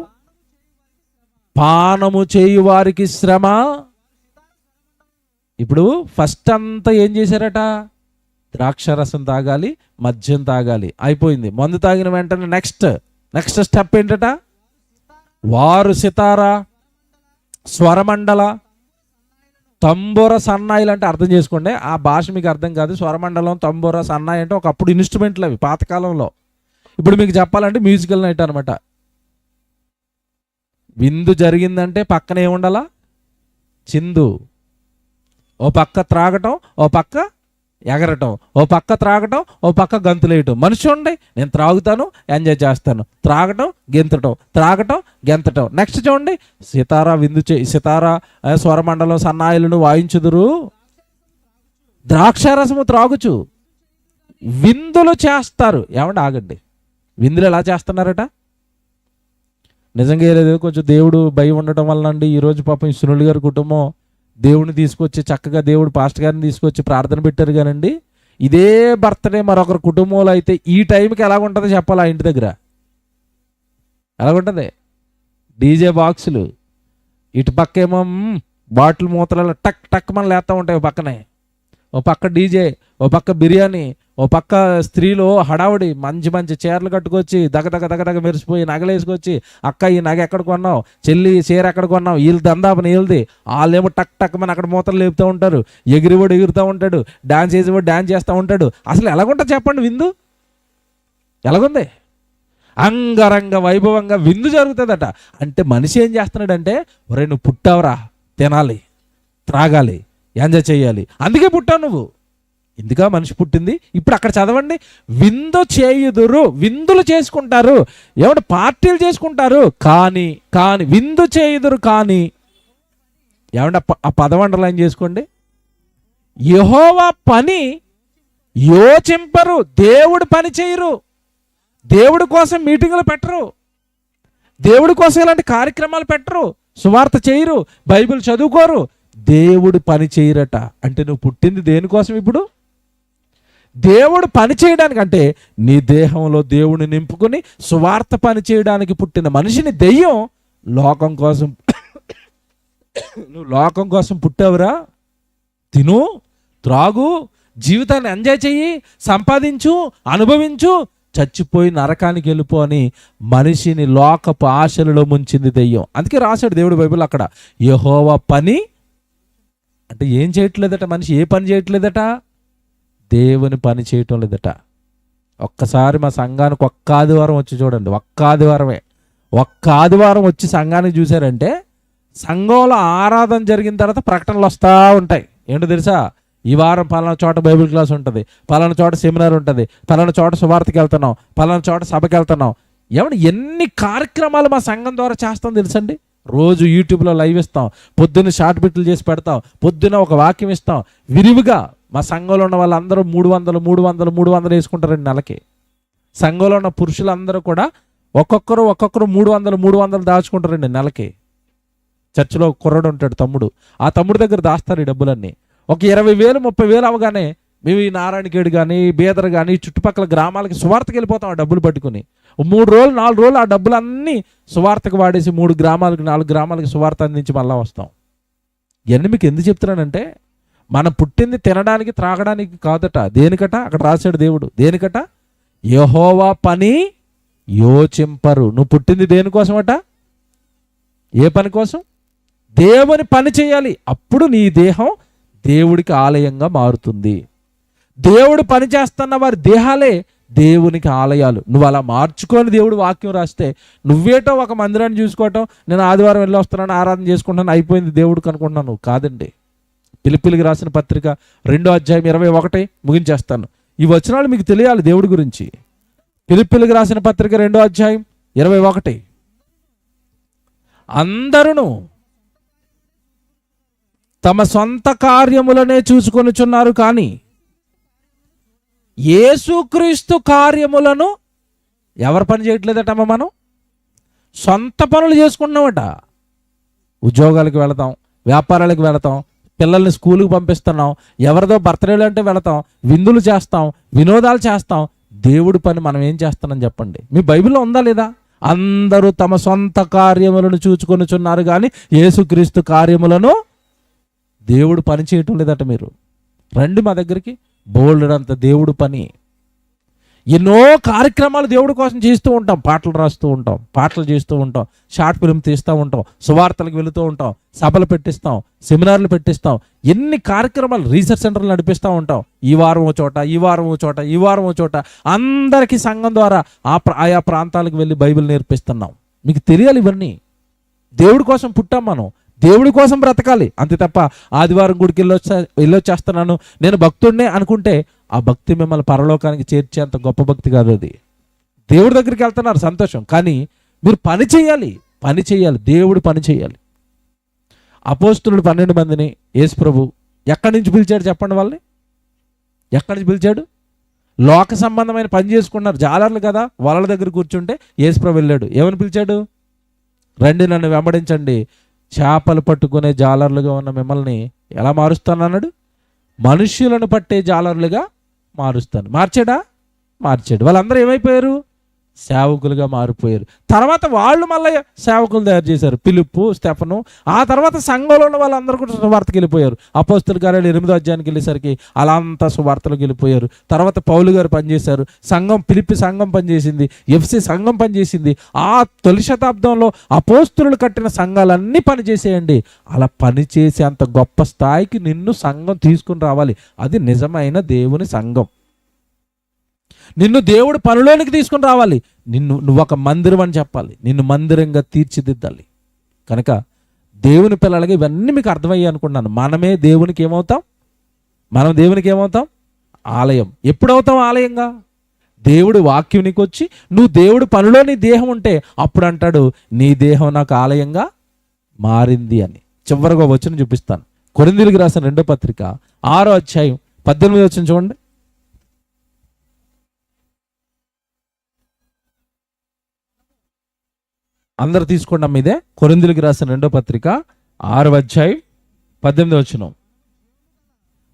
పానము చేయు వారికి శ్రమ. ఇప్పుడు ఫస్ట్ అంతా ఏం చేశారట? ద్రాక్షరసం తాగాలి, మద్యం తాగాలి, అయిపోయింది. మందు తాగిన వెంటనే నెక్స్ట్ స్టెప్ ఏంటట? వారు సితారా, స్వరమండల, తంబూర, సన్నాయిలు అంటే అర్థం చేసుకోండి, ఆ భాష మీకు అర్థం కాదు. స్వరమండలం, తంబూర, సన్నాయి అంటే ఒకప్పుడు ఇన్స్ట్రుమెంట్లు అవి పాతకాలంలో. ఇప్పుడు మీకు చెప్పాలంటే మ్యూజికల్ నైట్ అనమాట. విందు జరిగిందంటే పక్కన ఏముండాలా? చిందు. ఓ పక్క త్రాగటం, ఓ పక్క ఎగరటం, ఓ పక్క త్రాగటం, ఓ పక్క గంతులేయటం. మనిషి ఉండి నేను త్రాగుతాను, ఎంజాయ్ చేస్తాను, త్రాగటం, గెంతటం, త్రాగటం, గెంతటం. నెక్స్ట్ చూడండి, సితారా, స్వరమండలం, సన్నాయిలను వాయించుదురు, ద్రాక్షారసము త్రాగుచు విందులు చేస్తారు. ఏమంటే ఆగండి, విందులు ఎలా చేస్తున్నారట? నిజంగా ఏదో కొంచెం దేవుడు భయం ఉండటం వల్ల అండి ఈరోజు పాపం ఈ సునులు గారి కుటుంబం దేవుడిని తీసుకొచ్చి చక్కగా దేవుడు పాస్టర్ గారిని తీసుకొచ్చి ప్రార్థన పెట్టారు కానండి. ఇదే బర్త్డే మరొకరు కుటుంబంలో అయితే ఈ టైంకి ఎలాగుంటుందో చెప్పాలి. ఆ ఇంటి దగ్గర ఎలాగుంటుంది? డీజే బాక్సులు, ఇటు పక్క ఏమో బాటిల్ మూతలలో టక్ టక్ మన లేస్తూ ఉంటాయి. ఓ పక్కనే ఓ పక్క డీజే, ఓ పక్క బిర్యానీ, ఓ పక్క స్త్రీలు హడావుడి, మంచి చీరలు కట్టుకొచ్చి దగ మెరిసిపోయి నగలు వేసుకొచ్చి, అక్క ఈ నగ ఎక్కడ కొన్నావు, చెల్లి చీర ఎక్కడ కొన్నావు, వీళ్ళు దందాపని వీళ్ళది. వాళ్ళేమో టక్ మన అక్కడ మూతలు లేపుతూ ఉంటారు, ఎగిరివాడు ఎగురుతూ ఉంటాడు, డాన్స్ చేసేవాడు డాన్స్ చేస్తూ ఉంటాడు. అసలు ఎలాగుంటుంది చెప్పండి విందు? ఎలాగుంది? అంగరంగ వైభవంగా విందు జరుగుతుందట. అంటే మనిషి ఏం చేస్తున్నాడంటే, ఒరే నువ్వు పుట్టావురా, తినాలి, త్రాగాలి, ఎంజాయ్ చేయాలి, అందుకే పుట్టావు నువ్వు. ఎందుకా మనిషి పుట్టింది? ఇప్పుడు అక్కడ చదవండి, విందు చేయుదురు, విందులు చేసుకుంటారు, ఏమంటే పార్టీలు చేసుకుంటారు, కానీ విందు చేయుదురు, కానీ ఏమంటే ఆ పదం అండర్లైన్ చేసుకోండి. యెహోవా పని యోచింపరు, దేవుడు పని చేయరు, దేవుడి కోసం మీటింగులు పెట్టరు, దేవుడి కోసం ఇలాంటి కార్యక్రమాలు పెట్టరు, సువార్త చేయరు, బైబిల్ చదువుకోరు, దేవుడు పని చేయరట. అంటే నువ్వు పుట్టింది దేనికోసం? ఇప్పుడు దేవుడు పని చేయడానికి, అంటే నీ దేహంలో దేవుడిని నింపుకొని సువార్త పని చేయడానికి పుట్టిన మనిషిని దెయ్యం లోకం కోసం నువ్వు లోకం కోసం పుట్టావురా, తిను, త్రాగు, జీవితాన్ని ఎంజాయ్ చెయ్యి, సంపాదించు, అనుభవించు, చచ్చిపోయి నరకానికి వెళ్ళిపో అని మనిషిని లోకపు ఆశలలో ముంచింది దెయ్యం. అందుకే రాశాడు దేవుడు బైబిల్ అక్కడ, యెహోవా పని అంటే ఏం చేయట్లేదట మనిషి? ఏ పని చేయట్లేదట? దేవుని పని చేయటం లేదట. ఒక్కసారి మా సంఘానికి ఒక్క ఆదివారం వచ్చి చూడండి, ఒక్క ఆదివారం వచ్చి సంఘానికి చూశారంటే సంఘంలో ఆరాధన జరిగిన తర్వాత ప్రకటనలు వస్తూ ఉంటాయి. ఏంటో తెలుసా? ఈ వారం పలానా చోట బైబిల్ క్లాస్ ఉంటుంది, పలానా చోట సెమినార్ ఉంటుంది, పలానా చోట సువార్తకి వెళ్తున్నాం, పలానా చోట సభకి వెళ్తున్నాం. ఏమన్నా ఎన్ని కార్యక్రమాలు మా సంఘం ద్వారా చేస్తాం తెలుసండి. రోజు యూట్యూబ్లో లైవ్ ఇస్తాం, పొద్దున్న షార్ట్ బిట్లు చేసి పెడతాం, పొద్దున్న ఒక వాక్యం ఇస్తాం విరివిగా. మా సంఘంలో ఉన్న వాళ్ళందరూ 300 వేసుకుంటారండి నెలకి. సంఘంలో ఉన్న పురుషులందరూ కూడా ఒక్కొక్కరు 300 దాచుకుంటారండి నెలకి. చర్చిలో కుర్రడు ఉంటాడు తమ్ముడు, ఆ తమ్ముడు దగ్గర దాస్తారు ఈ డబ్బులన్నీ. ఒక 20,000 30,000 అవగానే మేము ఈ నారాయణఖేడ్ కానీ బీదర్ కానీ చుట్టుపక్కల గ్రామాలకి సువార్తకి వెళ్ళిపోతాం ఆ డబ్బులు పట్టుకుని. 3 రోజులు 4 రోజులు ఆ డబ్బులన్నీ సువార్తకు వాడేసి 3 గ్రామాలకు 4 గ్రామాలకు సువార్త అందించి మళ్ళీ వస్తాం. ఇవన్నీ మీకు ఎందుకు చెప్తున్నానంటే, మనం పుట్టింది తినడానికి త్రాగడానికి కాదట. దేనికట? అక్కడ రాశాడు దేవుడు. దేనికట? యెహోవా పని యోచింపరు. నువ్వు పుట్టింది దేనికోసమట? ఏ పని కోసం? దేవుని పని చేయాలి. అప్పుడు నీ దేహం దేవుడికి ఆలయంగా మారుతుంది. దేవుడు పని చేస్తున్న వారి దేహాలే దేవునికి ఆలయాలు. నువ్వు అలా మార్చుకొని దేవుడు వాక్యం రాస్తే, నువ్వేటో ఒక మందిరాన్ని చూసుకోవటం, నేను ఆదివారం వెళ్ళి వస్తున్నాను ఆరాధన చేసుకుంటాను అయిపోయింది దేవుడికి అనుకుంటున్నాను. కాదండి. ఫిలిప్పీయులకు రాసిన పత్రిక 2వ అధ్యాయం 21 ముగించేస్తాను. ఈ వచనాలు మీకు తెలియాలి దేవుడి గురించి. ఫిలిప్పీయులకు రాసిన పత్రిక 2వ అధ్యాయం 21. అందరూ తమ సొంత కార్యములనే చూసుకొనుచున్నారు, కానీ యేసుక్రీస్తు కార్యములను ఎవరు పని చేయట్లేదటమ్మా? మనం సొంత పనులు చేసుకుంటున్నామట. ఉద్యోగాలకు వెళతాం, వ్యాపారాలకు వెళతాం, పిల్లల్ని స్కూల్కి పంపిస్తున్నాం, ఎవరిదో బర్త్డేలు అంటే వెళతాం, విందులు చేస్తాం, వినోదాలు చేస్తాం. దేవుడి పని మనం ఏం చేస్తున్నాం చెప్పండి? మీ బైబిల్లో ఉందా లేదా? అందరూ తమ సొంత కార్యములను చూచుకొనుచున్నారు, కానీ యేసుక్రీస్తు కార్యములను దేవుడు పని చేయటం లేదట. మీరు రండి మా దగ్గరికి, బోల్డంత దేవుడు పని. ఎన్నో కార్యక్రమాలు దేవుడి కోసం చేస్తూ ఉంటాం. పాటలు రాస్తూ ఉంటాం, పాటలు చేస్తూ ఉంటాం, షార్ట్ ఫిల్మ్ తీస్తూ ఉంటాం, సువార్తలకు వెళుతూ ఉంటాం, సభలు పెట్టిస్తాం, సెమినార్లు పెట్టిస్తాం, ఎన్ని కార్యక్రమాలు, రీసెర్చ్ సెంటర్లు నడిపిస్తూ ఉంటాం. ఈ వారం ఓ చోట, ఈ వారం ఓ చోట, ఈ వారం ఓ చోట, అందరికీ సంఘం ద్వారా ఆయా ప్రాంతాలకు వెళ్ళి బైబిల్ నేర్పిస్తున్నాం. మీకు తెలియాలి ఇవన్నీ. దేవుడి కోసం పుట్టాం మనం, దేవుడి కోసం బ్రతకాలి అంతే తప్ప ఆదివారం గుడికి వెళ్ళొచ్చేస్తున్నాను నేను భక్తుడినే అనుకుంటే ఆ భక్తి మిమ్మల్ని పరలోకానికి చేర్చేంత గొప్ప భక్తి కాదు అది. దేవుడి దగ్గరికి వెళ్తున్నారు సంతోషం, కానీ మీరు పని చేయాలి, దేవుడు పని చేయాలి. అపోస్తలులు 12 మందిని యేసు ప్రభు ఎక్కడి నుంచి పిలిచాడు చెప్పండి? వాళ్ళని ఎక్కడి నుంచి పిలిచాడు? లోక సంబంధమైన పని చేసుకున్నారు, జాలర్లు కదా, వాళ్ళ దగ్గర కూర్చుంటే యేసు ప్రభు వెళ్ళాడు. ఏమని పిలిచాడు? రండి నన్ను వెంబడించండి, చేపలు పట్టుకునే జాలర్లుగా ఉన్న మిమ్మల్ని ఎలా మారుస్తాను అన్నాడు? మనుష్యులను పట్టే జాలర్లుగా మారుస్తాను. మార్చాడు. వాళ్ళందరూ ఏమైపోయారు? సేవకులుగా మారిపోయారు. తర్వాత వాళ్ళు మళ్ళీ సేవకులు తయారు చేశారు, ఫిలిప్పు, స్టెఫను. ఆ తర్వాత సంఘంలో ఉన్న వాళ్ళందరూ కూడా సువార్తకి వెళ్ళిపోయారు. అపోస్తల కార్యాలు 8వ అధ్యాయానికి వెళ్ళేసరికి అలా అంతా సువార్తలకు వెళ్ళిపోయారు. తర్వాత పౌలు గారు పనిచేశారు, ఫిలిప్పి సంఘం పనిచేసింది, ఎఫ్సి సంఘం పనిచేసింది. ఆ తొలి శతాబ్దంలో అపోస్తలులు కట్టిన సంఘాలన్నీ పనిచేసేయండి. అలా పనిచేసే అంత గొప్ప స్థాయికి నిన్ను సంఘం తీసుకుని రావాలి. అది నిజమైన దేవుని సంఘం. నిన్ను దేవుడు పనిలోనికి తీసుకుని రావాలి. నువ్వు ఒక మందిరం అని చెప్పాలి, నిన్ను మందిరంగా తీర్చిదిద్దాలి. కనుక దేవుని పిల్లలకి ఇవన్నీ మీకు అర్థమయ్యాయి అనుకున్నాను. మనం దేవునికి ఏమవుతాం? ఆలయం. ఎప్పుడవుతాం ఆలయంగా? దేవుడి వాక్యం నీకు వచ్చి నువ్వు దేవుడి పనిలో నీ దేహం ఉంటే అప్పుడు అంటాడు నీ దేహం నాకు ఆలయంగా మారింది అని. చివరిగా వచనం చూపిస్తాను. కొరింథీయులకు రాసిన 2వ పత్రిక 6వ అధ్యాయం 18వ వచనం చూడండి. అందరు తీసుకోండి మీదే. కొరింథీయులకు రాసిన 2వ పత్రిక 6వ అధ్యాయం 18వ వచనం.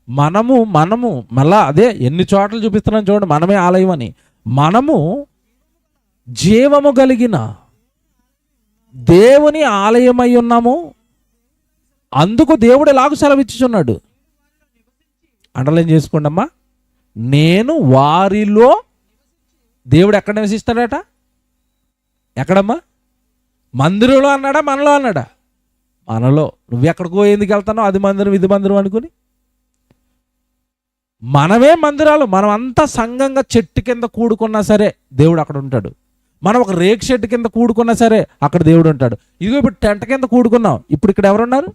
మనము మళ్ళా అదే ఎన్ని చోట్ల చూపిస్తున్నాం చూడండి, మనమే ఆలయం అని. మనము జీవము కలిగిన దేవుని ఆలయమై ఉన్నాము, అందుకు దేవుడు ఎలాగూ సెలవిచ్చుచున్నాడు. అండర్లైన్ చేసుకోండి అమ్మా. నేను వారిలో, దేవుడు ఎక్కడ నివసిస్తాడట? ఎక్కడమ్మా? మందిరంలో అన్నాడా, మనలో అన్నాడా? మనలో నువ్వెక్కడికో ఎందుకు వెళ్తానో అది మందిరం ఇది మందిరం అనుకుని మనమే మందిరాలు. మనం అంతా సంఘంగా చెట్టు కింద కూడుకున్నా సరే దేవుడు అక్కడ ఉంటాడు. మనం ఒక రేక్ షెడ్ కింద కూడుకున్నా సరే అక్కడ దేవుడు ఉంటాడు. ఇదిగో ఇప్పుడు టెంట్ కింద కూడుకున్నాం, ఇప్పుడు ఇక్కడ ఎవరున్నారు?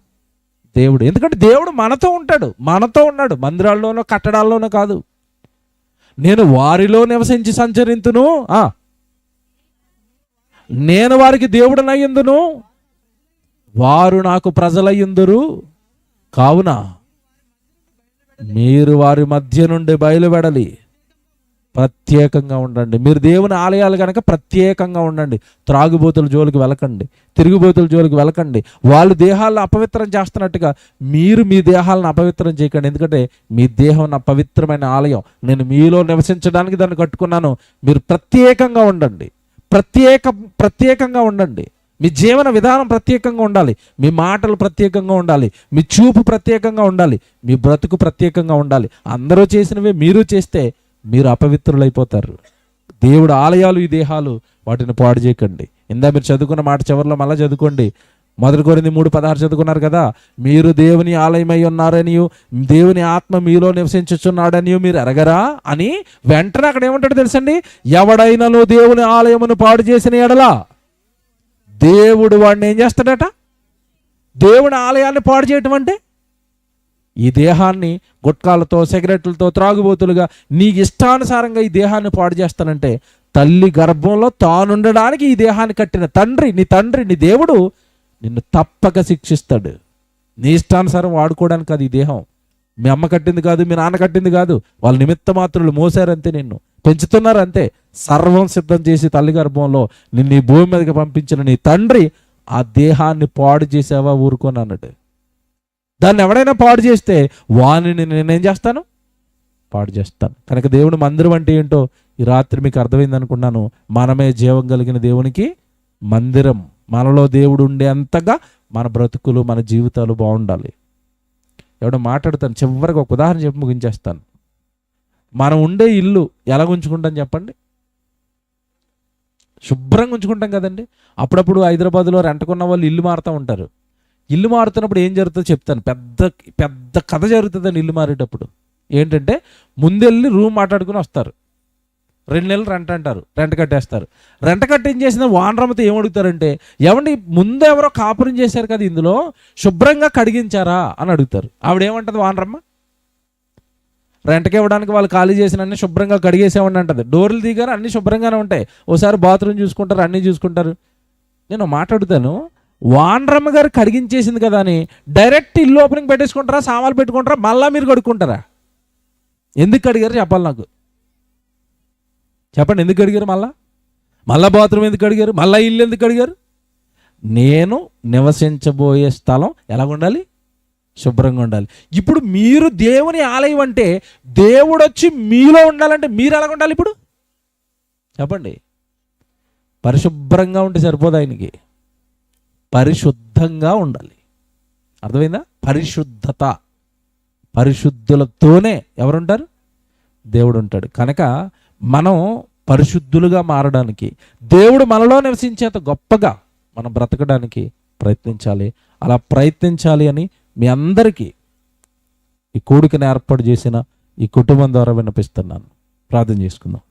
దేవుడు. ఎందుకంటే దేవుడు మనతో ఉంటాడు, మనతో ఉన్నాడు. మందిరాల్లోనో కట్టడాల్లోనో కాదు. నేను వారిలో నివసించి సంచరింతును, నేను వారికి దేవుడనయ్యుందును, వారు నాకు ప్రజలయ్యుందురు. కావున మీరు వారి మధ్య నుండి బయలువెడలి ప్రత్యేకంగా ఉండండి. మీరు దేవుని ఆలయాలు కనుక ప్రత్యేకంగా ఉండండి. త్రాగుబోతుల జోలికి వెళ్ళకండి, తిరుగుబోతుల జోలికి వెళ్ళకండి. వాళ్ళు దేహాలను అపవిత్రం చేస్తున్నట్టుగా మీరు మీ దేహాలను అపవిత్రం చేయకండి. ఎందుకంటే మీ దేహం నా పవిత్రమైన ఆలయం, నేను మీలో నివసించడానికి దాన్ని కట్టుకున్నాను. మీరు ప్రత్యేకంగా ఉండండి, ప్రత్యేకంగా ఉండండి. మీ జీవన విధానం ప్రత్యేకంగా ఉండాలి, మీ మాటలు ప్రత్యేకంగా ఉండాలి, మీ చూపు ప్రత్యేకంగా ఉండాలి, మీ బ్రతుకు ప్రత్యేకంగా ఉండాలి. అందరూ చేసినవే మీరు చేస్తే మీరు అపవిత్రులైపోతారు. దేవుడు ఆలయాలు ఈ దేహాలు, వాటిని పాడు చేయకండి. ఇందా మీరు చదువుకున్న మాట చివరిలో మళ్ళీ చదువుకోండి. 1 కొరింథీ 3:16 చదువుకున్నారు కదా. మీరు దేవుని ఆలయమై ఉన్నారనియు దేవుని ఆత్మ మీలో నివసించుచున్నాడనియు మీరు ఎరగరా అని వెంటనే అక్కడ ఏమంటాడు తెలుసండి? ఎవడైనాను దేవుని ఆలయమును పాడు చేసిన ఎడలా దేవుడు వాడిని ఏం చేస్తాడట? దేవుని ఆలయాన్ని పాడు చేయటం అంటే ఈ దేహాన్ని గుట్కాలతో, సిగరెట్లతో, త్రాగుబోతులుగా నీకు ఇష్టానుసారంగా ఈ దేహాన్ని పాడు చేస్తానంటే తల్లి గర్భంలో తానుండడానికి ఈ దేహాన్ని కట్టిన నీ తండ్రి నీ దేవుడు నిన్ను తప్పక శిక్షిస్తాడు. నీ ఇష్టానుసారం వాడుకోవడానికి కాదు ఈ దేహం. మీ అమ్మ కట్టింది కాదు, మీ నాన్న కట్టింది కాదు. వాళ్ళ నిమిత్త మాత్రులు మోసారంతే, నిన్ను పెంచుతున్నారంతే. సర్వం సిద్ధం చేసి తల్లి గర్భంలో నిన్ను ఈ భూమి మీదకి పంపించిన నీ తండ్రి ఆ దేహాన్ని పాడు చేసావా ఊరుకొని అన్నాడు. దాన్ని ఎవడైనా పాడు చేస్తే వానిని నేనేం చేస్తాను? పాడు చేస్తాను. కనుక దేవుని మందిరం అంటే ఏంటో ఈ రాత్రి మీకు అర్థమైంది అనుకున్నాను. మనమే జీవం కలిగిన దేవునికి మందిరం. మనలో దేవుడు ఉండేంతగా మన బ్రతుకులు, మన జీవితాలు బాగుండాలి. ఎవడో మాట్లాడతాను, చివరికి ఒక ఉదాహరణ చెప్పి ముగించేస్తాను. మనం ఉండే ఇల్లు ఎలా ఉంచుకుంటాం చెప్పండి? శుభ్రంగా ఉంచుకుంటాం కదండి. అప్పుడప్పుడు హైదరాబాద్లో రెంట్కున్న వాళ్ళు ఇల్లు మారుతూ ఉంటారు. ఇల్లు మారుతున్నప్పుడు ఏం జరుగుతుందో చెప్తాను. పెద్ద కథ జరుగుతుందండి ఇల్లు మారేటప్పుడు. ఏంటంటే ముందెళ్ళి రూమ్ మాట్లాడుకుని వస్తారు, 2 నెలలు రెంట్ అంటారు, రెంట్ కట్టేస్తారు. రెంట్ కట్టి ఏం చేసిన వానరమ్మతో ఏమడుగుతారంటే, ఏమండి ముందు ఎవరో కాపురం చేశారు కదా ఇందులో, శుభ్రంగా కడిగించారా అని అడుగుతారు. ఆవిడేమంటుంది వానరమ్మ? రెంట్కి ఇవ్వడానికి వాళ్ళు ఖాళీ చేసిన అన్ని శుభ్రంగా కడిగేసేవాడిని అంటది. డోర్లు దిగారు, అన్నీ శుభ్రంగానే ఉంటాయి. ఓసారి బాత్రూమ్ చూసుకుంటారు, అన్నీ చూసుకుంటారు. నేను మాట్లాడుతాను, వానరమ్మ గారు కడిగించేసింది కదా అని డైరెక్ట్ ఇల్లు ఓపెనింగ్ పెట్టేసుకుంటారా, సామాన్లు పెట్టుకుంటారా, మళ్ళీ మీరు కడుక్కుంటారా? ఎందుకు కడిగారు చెప్పాలి నాకు. చెప్పండి, ఎందుకు అడిగారు? మళ్ళా బాత్రూమ్ ఎందుకు అడిగారు? మళ్ళీ ఇల్లు ఎందుకు అడిగారు? నేను నివసించబోయే స్థలం ఎలా ఉండాలి? శుభ్రంగా ఉండాలి. ఇప్పుడు మీరు దేవుని ఆలయం అంటే దేవుడు వచ్చి మీలో ఉండాలంటే మీరు ఎలా ఉండాలి? ఇప్పుడు చెప్పండి. పరిశుభ్రంగా ఉంటే సరిపోదు, ఆయనకి పరిశుద్ధంగా ఉండాలి. అర్థమైందా? పరిశుద్ధత. పరిశుద్ధులతోనే ఎవరుంటారు? దేవుడు ఉంటాడు. కనుక మనం పరిశుద్ధులుగా మారడానికి, దేవుడు మనలో నివసించేంత గొప్పగా మనం బ్రతకడానికి ప్రయత్నించాలి. అలా ప్రయత్నించాలి అని మీ అందరికీ ఈ కూడికను ఏర్పాటు చేసిన ఈ కుటుంబం ద్వారా వినిపిస్తున్నాను. ప్రార్థన చేసుకుందాం.